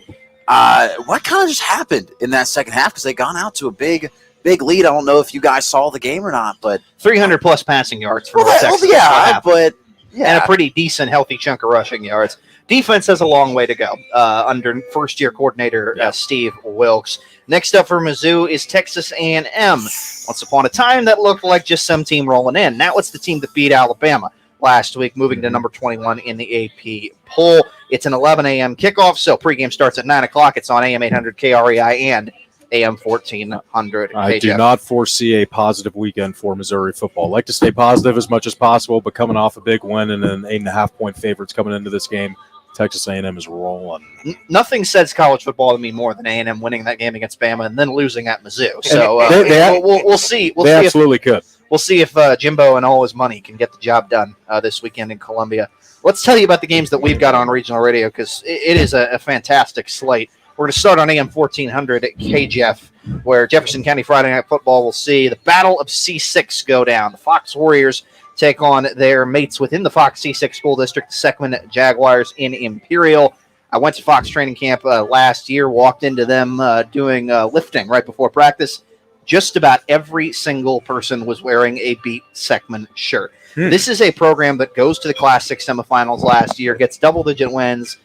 what kind of just happened in that second half? Because they gone out to a big lead. I don't know if you guys saw the game or not, but 300 plus passing yards for Texas. And a pretty decent, healthy chunk of rushing yards. Defense has a long way to go under first-year coordinator Steve Wilkes. Next up for Mizzou is Texas A&M. Once upon a time, that looked like just some team rolling in. Now it's the team that beat Alabama last week, moving to number 21 in the AP poll. It's an 11 a.m. kickoff, so pregame starts at 9 o'clock. It's on AM 800 KREI and AM 1400. I do not foresee a positive weekend for Missouri football. I like to stay positive as much as possible, but coming off a big win and an 8.5-point favorites coming into this game, Texas A&M is rolling. Nothing says college football to me more than A&M winning that game against Bama and then losing at Mizzou. So we'll see. They absolutely could. We'll see if Jimbo and all his money can get the job done this weekend in Columbia. Let's tell you about the games that we've got on regional radio because it is a fantastic slate. We're going to start on AM 1400 at KJEF, where Jefferson County Friday Night Football will see the Battle of C6 go down. The Fox Warriors take on their mates within the Fox C6 School District, the Seckman Jaguars in Imperial. I went to Fox training camp last year, walked into them doing lifting right before practice. Just about every single person was wearing a Beat Seckman shirt. This is a program that goes to the Class 6 semifinals last year, gets double-digit wins.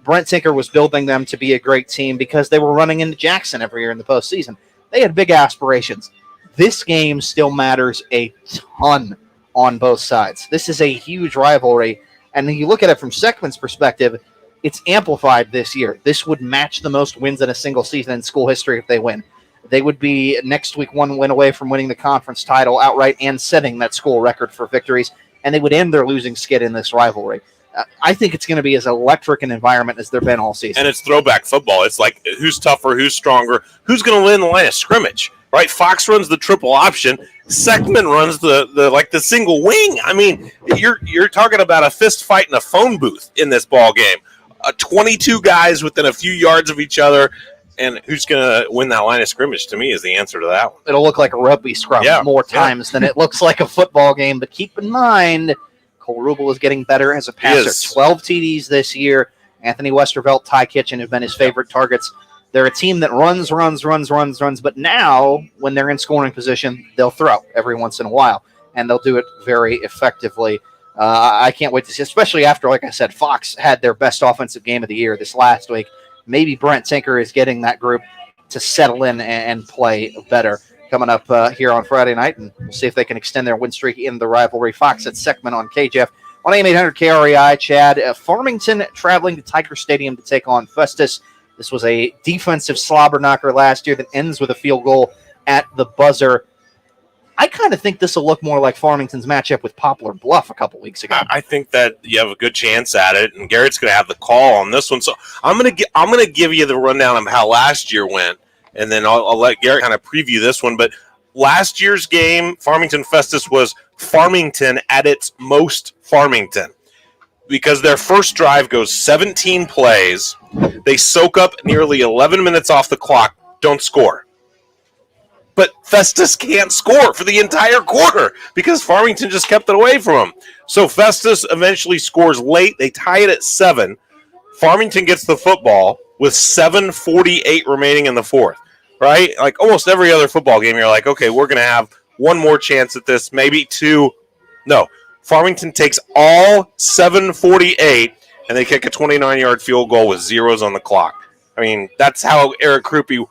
Brent Tinker was building them to be a great team because they were running into Jackson every year in the postseason. They had big aspirations. This game still matters a ton on both sides. This is a huge rivalry, and when you look at it from Seckman's perspective, it's amplified this year. This would match the most wins in a single season in school history if they win. They would be next week one win away from winning the conference title outright and setting that school record for victories, and they would end their losing skid in this rivalry. I think it's going to be as electric an environment as they've been all season. And it's throwback football. It's like who's tougher, who's stronger, who's going to win the line of scrimmage, right? Fox runs the triple option. Seckman runs the single wing. I mean, you're talking about a fist fight in a phone booth in this ball game. 22 guys within a few yards of each other. And who's going to win that line of scrimmage, to me, is the answer to that one. It'll look like a rugby scrum more times than it looks like a football game. But keep in mind, Cole Rubel is getting better as a passer. 12 TDs this year. Anthony Westervelt, Ty Kitchen have been his favorite targets. They're a team that runs. But now, when they're in scoring position, they'll throw every once in a while. And they'll do it very effectively. I can't wait to see, especially after, like I said, Fox had their best offensive game of the year this last week. Maybe Brent Tinker is getting that group to settle in and play better. Coming up here on Friday night, and we'll see if they can extend their win streak in the rivalry. Fox at Seckman on KJEF. On AM 800 KREI, Chad. Farmington traveling to Tiger Stadium to take on Festus. This was a defensive slobber knocker last year that ends with a field goal at the buzzer. I kind of think this will look more like Farmington's matchup with Poplar Bluff a couple weeks ago. I think that you have a good chance at it, and Garrett's going to have the call on this one. So I'm going to give you the rundown of how last year went, and then I'll let Garrett kind of preview this one. But last year's game, Farmington Festus, was Farmington at its most Farmington because their first drive goes 17 plays. They soak up nearly 11 minutes off the clock, don't score. But Festus can't score for the entire quarter because Farmington just kept it away from them. So Festus eventually scores late. They tie it at 7. Farmington gets the football with 7:48 remaining in the fourth, right? Like almost every other football game, you're like, okay, we're going to have one more chance at this, maybe two. No, Farmington takes all 7:48, and they kick a 29-yard field goal with zeros on the clock. I mean, that's how Eric Krupe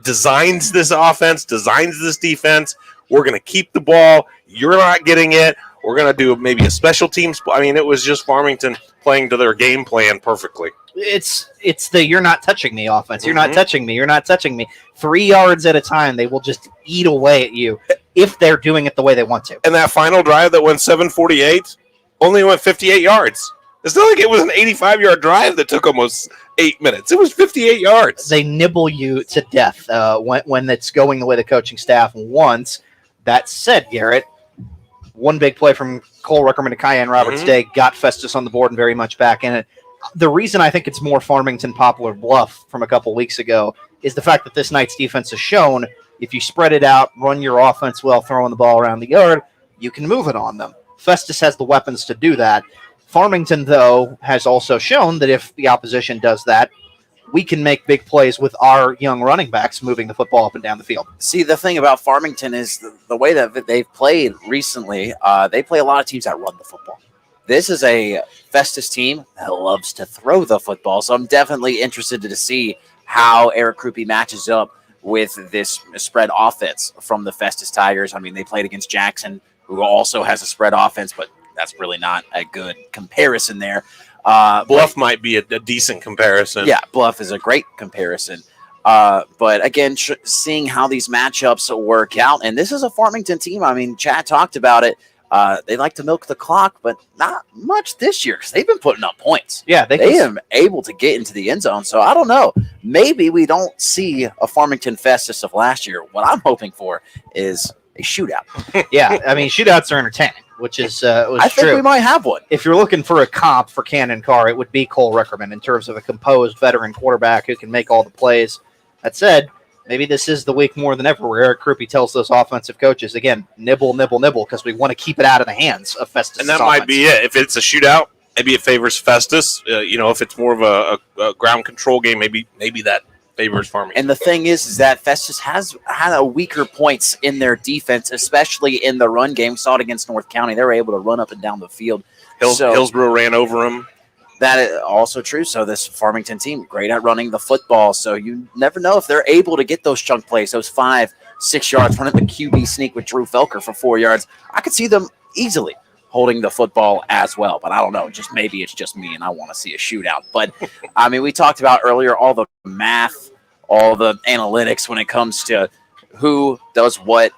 designs this offense, designs this defense. We're going to keep the ball. You're not getting it. We're going to do maybe a special teams. I mean, it was just Farmington playing to their game plan perfectly. It's the you're not touching me offense. You're not touching me. You're not touching me. 3 yards at a time, they will just eat away at you if they're doing it the way they want to. And that final drive that went 7:48 only went 58 yards. It's not like it was an 85-yard drive that took almost 8 minutes. It was 58 yards. They nibble you to death when it's going the way the coaching staff wants. That said, Garrett, one big play from Cole Ruckerman to Cayenne Roberts Day got Festus on the board and very much back in it. the reason I think it's more Farmington Poplar Bluff from a couple weeks ago is the fact that this night's defense has shown if you spread it out, run your offense well, throwing the ball around the yard, you can move it on them. Festus has the weapons to do that. Farmington, though, has also shown that if the opposition does that, we can make big plays with our young running backs moving the football up and down the field. See, the thing about Farmington is the way that they've played recently, they play a lot of teams that run the football. This is a Festus team that loves to throw the football, so I'm definitely interested to see how Eric Krupe matches up with this spread offense from the Festus Tigers. I mean, they played against Jackson, who also has a spread offense, but that's really not a good comparison there. Bluff might be a decent comparison. Yeah, Bluff is a great comparison. But again, seeing how these matchups work out, and this is a Farmington team. I mean, Chad talked about it. They like to milk the clock, but not much this year because they've been putting up points. Yeah, they are able to get into the end zone. So I don't know. Maybe we don't see a Farmington Festus of last year. What I'm hoping for is a shootout. Yeah, I mean, shootouts are entertaining, which is I think true. we might have one. If you're looking for a comp for Cannon Carr, it would be Cole Rickerman in terms of a composed veteran quarterback who can make all the plays. That said, maybe this is the week more than ever where Eric Krupe tells those offensive coaches, again, nibble, nibble, nibble, because we want to keep it out of the hands of Festus. And that might be it. If it's a shootout, maybe it favors Festus. If it's more of a ground control game, maybe that favors Farmington. And the thing is that Festus has had a weaker points in their defense, especially in the run game. We saw it against North County. They were able to run up and down the field. Hillsborough ran over them. That is also true. So this Farmington team, great at running the football. So you never know if they're able to get those chunk plays, those 5-6 yards, running the QB sneak with Drew Felker for 4 yards. I could see them easily holding the football as well. But I don't know. Just maybe it's just me and I want to see a shootout. But, I mean, we talked about earlier all the math, all the analytics when it comes to who does what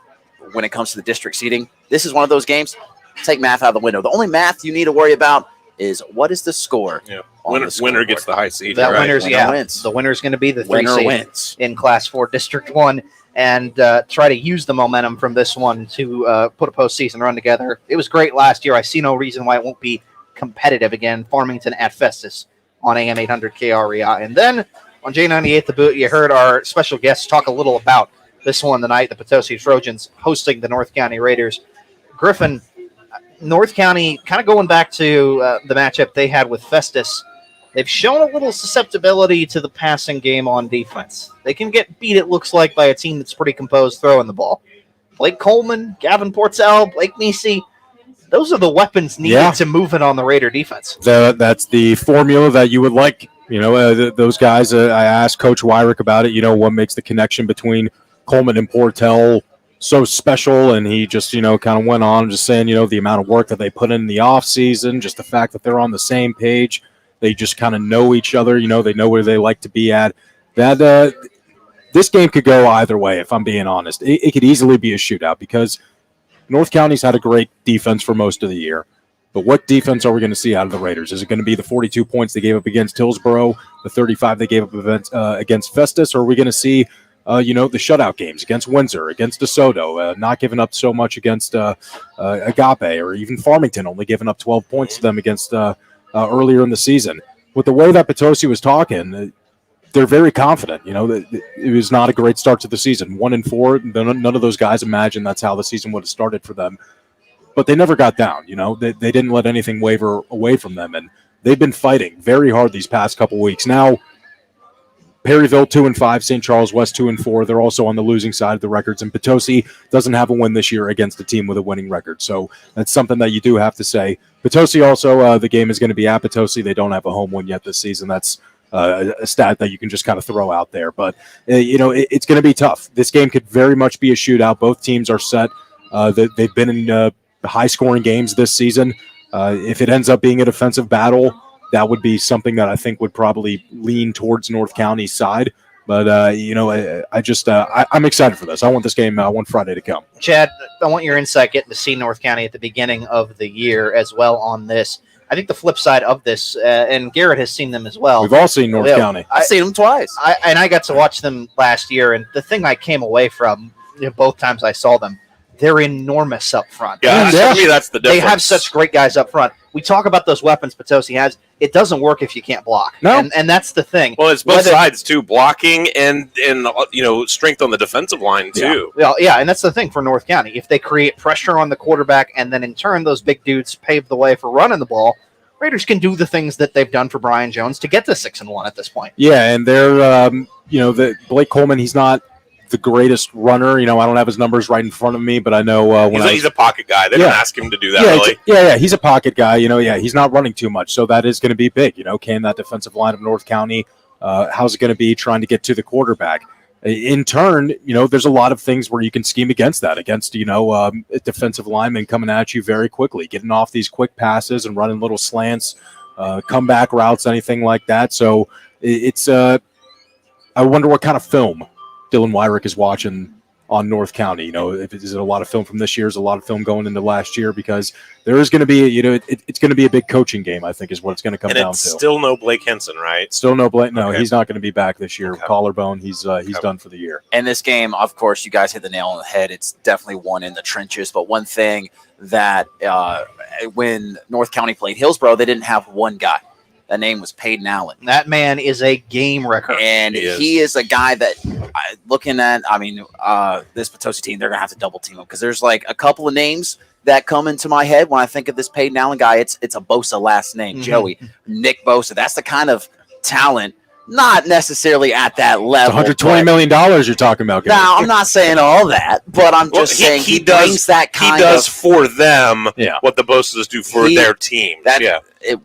when it comes to the district seating. This is one of those games. Take math out of the window. The only math you need to worry about is what is the score. Yeah. Winner gets the high seed. That right? winner's, Winner wins. The winner's going to be the 3 Winner seed wins. in Class 4 District 1 and try to use the momentum from this one to put a postseason run together. It was great last year. I see no reason why it won't be competitive again. Farmington at Festus on AM 800 KREI. And then on J98 The Boot, you heard our special guests talk a little about this one tonight, the Potosi Trojans hosting the North County Raiders. Griffin, North County, kind of going back to the matchup they had with Festus, they've shown a little susceptibility to the passing game on defense. They can get beat, it looks like, by a team that's pretty composed throwing the ball. Blake Coleman, Gavin Portzell, Blake Nisi, those are the weapons needed to move it on the Raider defense. That's the formula that you would like. Those guys, I asked Coach Wyrick about it, what makes the connection between Coleman and Portell so special, and he just, kind of went on just saying, the amount of work that they put in the offseason, just the fact that they're on the same page, they just kind of know each other, they know where they like to be at. That this game could go either way, if I'm being honest. It could easily be a shootout because North County's had a great defense for most of the year. But what defense are we going to see out of the Raiders? Is it going to be the 42 points they gave up against Hillsborough, the 35 they gave up against Festus, or are we going to see the shutout games against Windsor, against DeSoto, not giving up so much against Agape, or even Farmington, only giving up 12 points to them against earlier in the season. With the way that Potosi was talking, they're very confident. It was not a great start to the season. 1-4, none of those guys imagined that's how the season would have started for them. But they never got down. They didn't let anything waver away from them, and they've been fighting very hard these past couple weeks. Now, Perryville 2-5, St. Charles West 2-4. They're also on the losing side of the records, and Potosi doesn't have a win this year against a team with a winning record. So that's something that you do have to say. Potosi also, the game is going to be at Potosi. They don't have a home win yet this season. That's a stat that you can just kind of throw out there. But, it's going to be tough. This game could very much be a shootout. Both teams are set. They've been in high-scoring games this season. If it ends up being a defensive battle, that would be something that I think would probably lean towards North County's side. But, I'm excited for this. I want this game, I want Friday to come. Chad, I want your insight getting to see North County at the beginning of the year as well on this. I think the flip side of this, and Garrett has seen them as well. We've all seen North County. I've seen them twice. I got to watch them last year, and the thing I came away from both times I saw them, they're enormous up front. Yeah, for me, that's the They difference. have such great guys up front. We talk about those weapons Potosi has. It doesn't work if you can't block. No. And that's the thing. Well, it's both sides too, blocking and strength on the defensive line too. Yeah, and that's the thing for North County. If they create pressure on the quarterback and then in turn those big dudes pave the way for running the ball, Raiders can do the things that they've done for Brian Jones to get to 6-1 at this point. Yeah, and they're the Blake Coleman. He's not the greatest runner. I don't have his numbers right in front of me, but I know He's a pocket guy. They don't ask him to do that, really. Yeah, he's a pocket guy. He's not running too much, so that is going to be big. Can that defensive line of North County, how's it going to be trying to get to the quarterback? In turn, there's a lot of things where you can scheme against that, against defensive linemen coming at you very quickly, getting off these quick passes and running little slants, comeback routes, anything like that. So it's I wonder what kind of film Dylan Wyrick is watching on North County. Is it a lot of film from this year? Is a lot of film going into last year? Because there is going to be, it's going to be a big coaching game, I think, is what it's going to come and down it's to. still no Blake Henson, right? Still no Blake. No, Okay. he's not going to be back this year. Collarbone. He's done for the year. And this game, of course, you guys hit the nail on the head. It's definitely one in the trenches. But one thing that when North County played Hillsborough, they didn't have one guy. That name was Peyton Allen. That man is a game wrecker. And he is a guy that, looking at, this Potosi team, they're going to have to double team him because there's like a couple of names that come into my head when I think of this Peyton Allen guy. It's a Bosa last name, Joey. Nick Bosa. That's the kind of talent, not necessarily at that level. $120 million you're talking about. Gary. Now, I'm not saying all that, but I'm just saying he brings that kind He does of for them what the Bosas do for their team.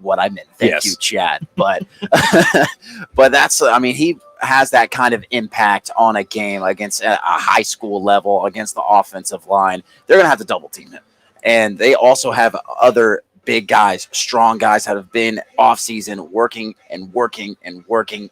What I meant. Thank you, Chad. But but that's he has that kind of impact on a game against a high school level against the offensive line. They're gonna have to double team him, and they also have other big guys, strong guys that have been off season working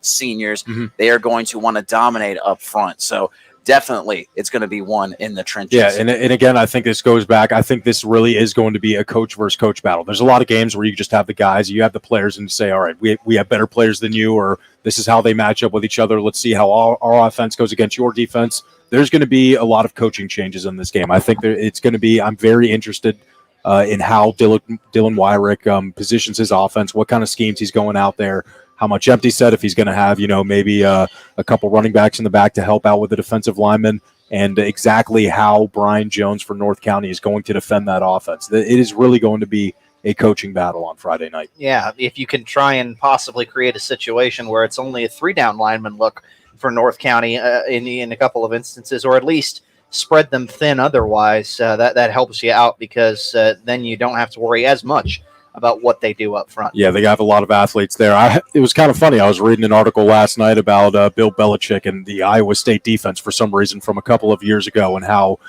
seniors. Mm-hmm. They are going to want to dominate up front. So definitely it's going to be one in the trenches. Yeah, and again, I think this goes back. I think this really is going to be a coach versus coach battle. There's a lot of games where you just have the guys, you have the players, and you say, all right, we have better players than you, or this is how they match up with each other. Let's see how our offense goes against your defense. There's going to be a lot of coaching changes in this game. I think it's going to be – I'm very interested in how Dylan Wyrick positions his offense, what kind of schemes he's going out there, how much empty set, if he's going to have, maybe a couple running backs in the back to help out with the defensive linemen, and exactly how Brian Jones for North County is going to defend that offense. It is really going to be a coaching battle on Friday night. Yeah, if you can try and possibly create a situation where it's only a 3-down lineman look for North County in a couple of instances, or at least spread them thin otherwise, that helps you out because then you don't have to worry as much about what they do up front. Yeah, they have a lot of athletes there. It was kind of funny. I was reading an article last night about Bill Belichick and the Iowa State defense for some reason from a couple of years ago, and how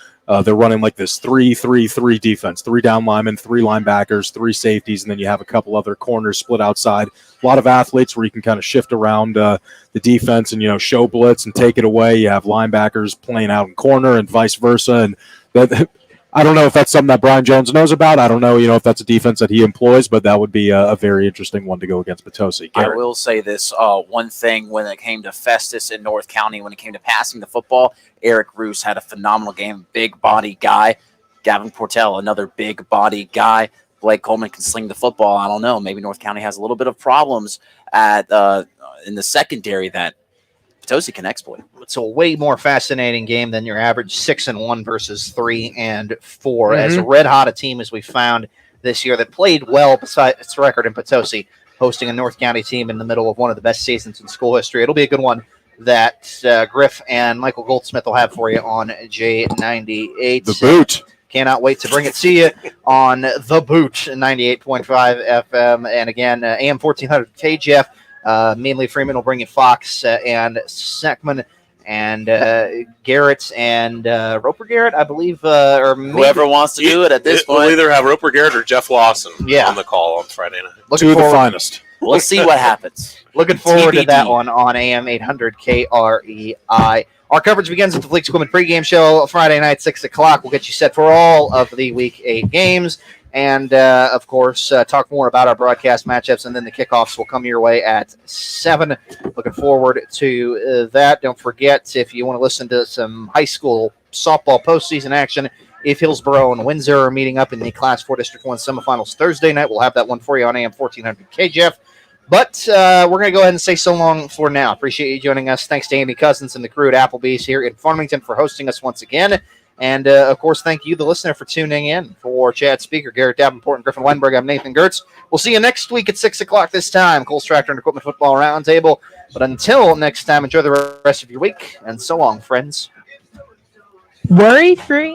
they're running like this 3-3-3 defense, 3 down linemen, 3 linebackers, 3 safeties, and then you have a couple other corners split outside. A lot of athletes where you can kind of shift around the defense and, show blitz and take it away. You have linebackers playing out in corner and vice versa. And that, I don't know if that's something that Brian Jones knows about. I don't know, if that's a defense that he employs, but that would be a very interesting one to go against Potosi. I will say this one thing when it came to Festus in North County, when it came to passing the football, Eric Roos had a phenomenal game, big body guy. Gavin Portell, another big body guy. Blake Coleman can sling the football. I don't know. Maybe North County has a little bit of problems in the secondary that Potosi can exploit. It's a way more fascinating game than your average 6-1 versus 3-4. As red hot a team as we found this year that played well besides its record in Potosi, hosting a North County team in the middle of one of the best seasons in school history. It'll be a good one that Griff and Michael Goldsmith will have for you on J98. The Boot. Cannot wait to bring it to you on The Boot, 98.5 FM. And again, AM 1400 KGF. Mainly Freeman will bring you Fox and Seckman and Garrett and Roper Garrett, I believe. Or whoever wants to do it at this point. We'll either have Roper Garrett or Jeff Lawson on the call on Friday night. Two of the finest. We'll see what happens. Looking forward to TBD. that one on AM 800 KREI. Our coverage begins with the Fleets Equipment pregame show Friday night, 6 o'clock. We'll get you set for all of the Week 8 games. And, of course, talk more about our broadcast matchups, and then the kickoffs will come your way at 7. Looking forward to that. Don't forget, if you want to listen to some high school softball postseason action, if Hillsborough and Windsor are meeting up in the Class 4 District 1 semifinals Thursday night. We'll have that one for you on AM 1400 KJF. But we're going to go ahead and say so long for now. Appreciate you joining us. Thanks to Amy Cousins and the crew at Applebee's here in Farmington for hosting us once again. And, of course, thank you, the listener, for tuning in. For Chad Speaker, Garrett Davenport, and Griffin Weinberg, I'm Nathan Gertz. We'll see you next week at 6 o'clock this time. Coles Tractor and Equipment Football Roundtable. But until next time, enjoy the rest of your week. And so long, friends. Worry-free.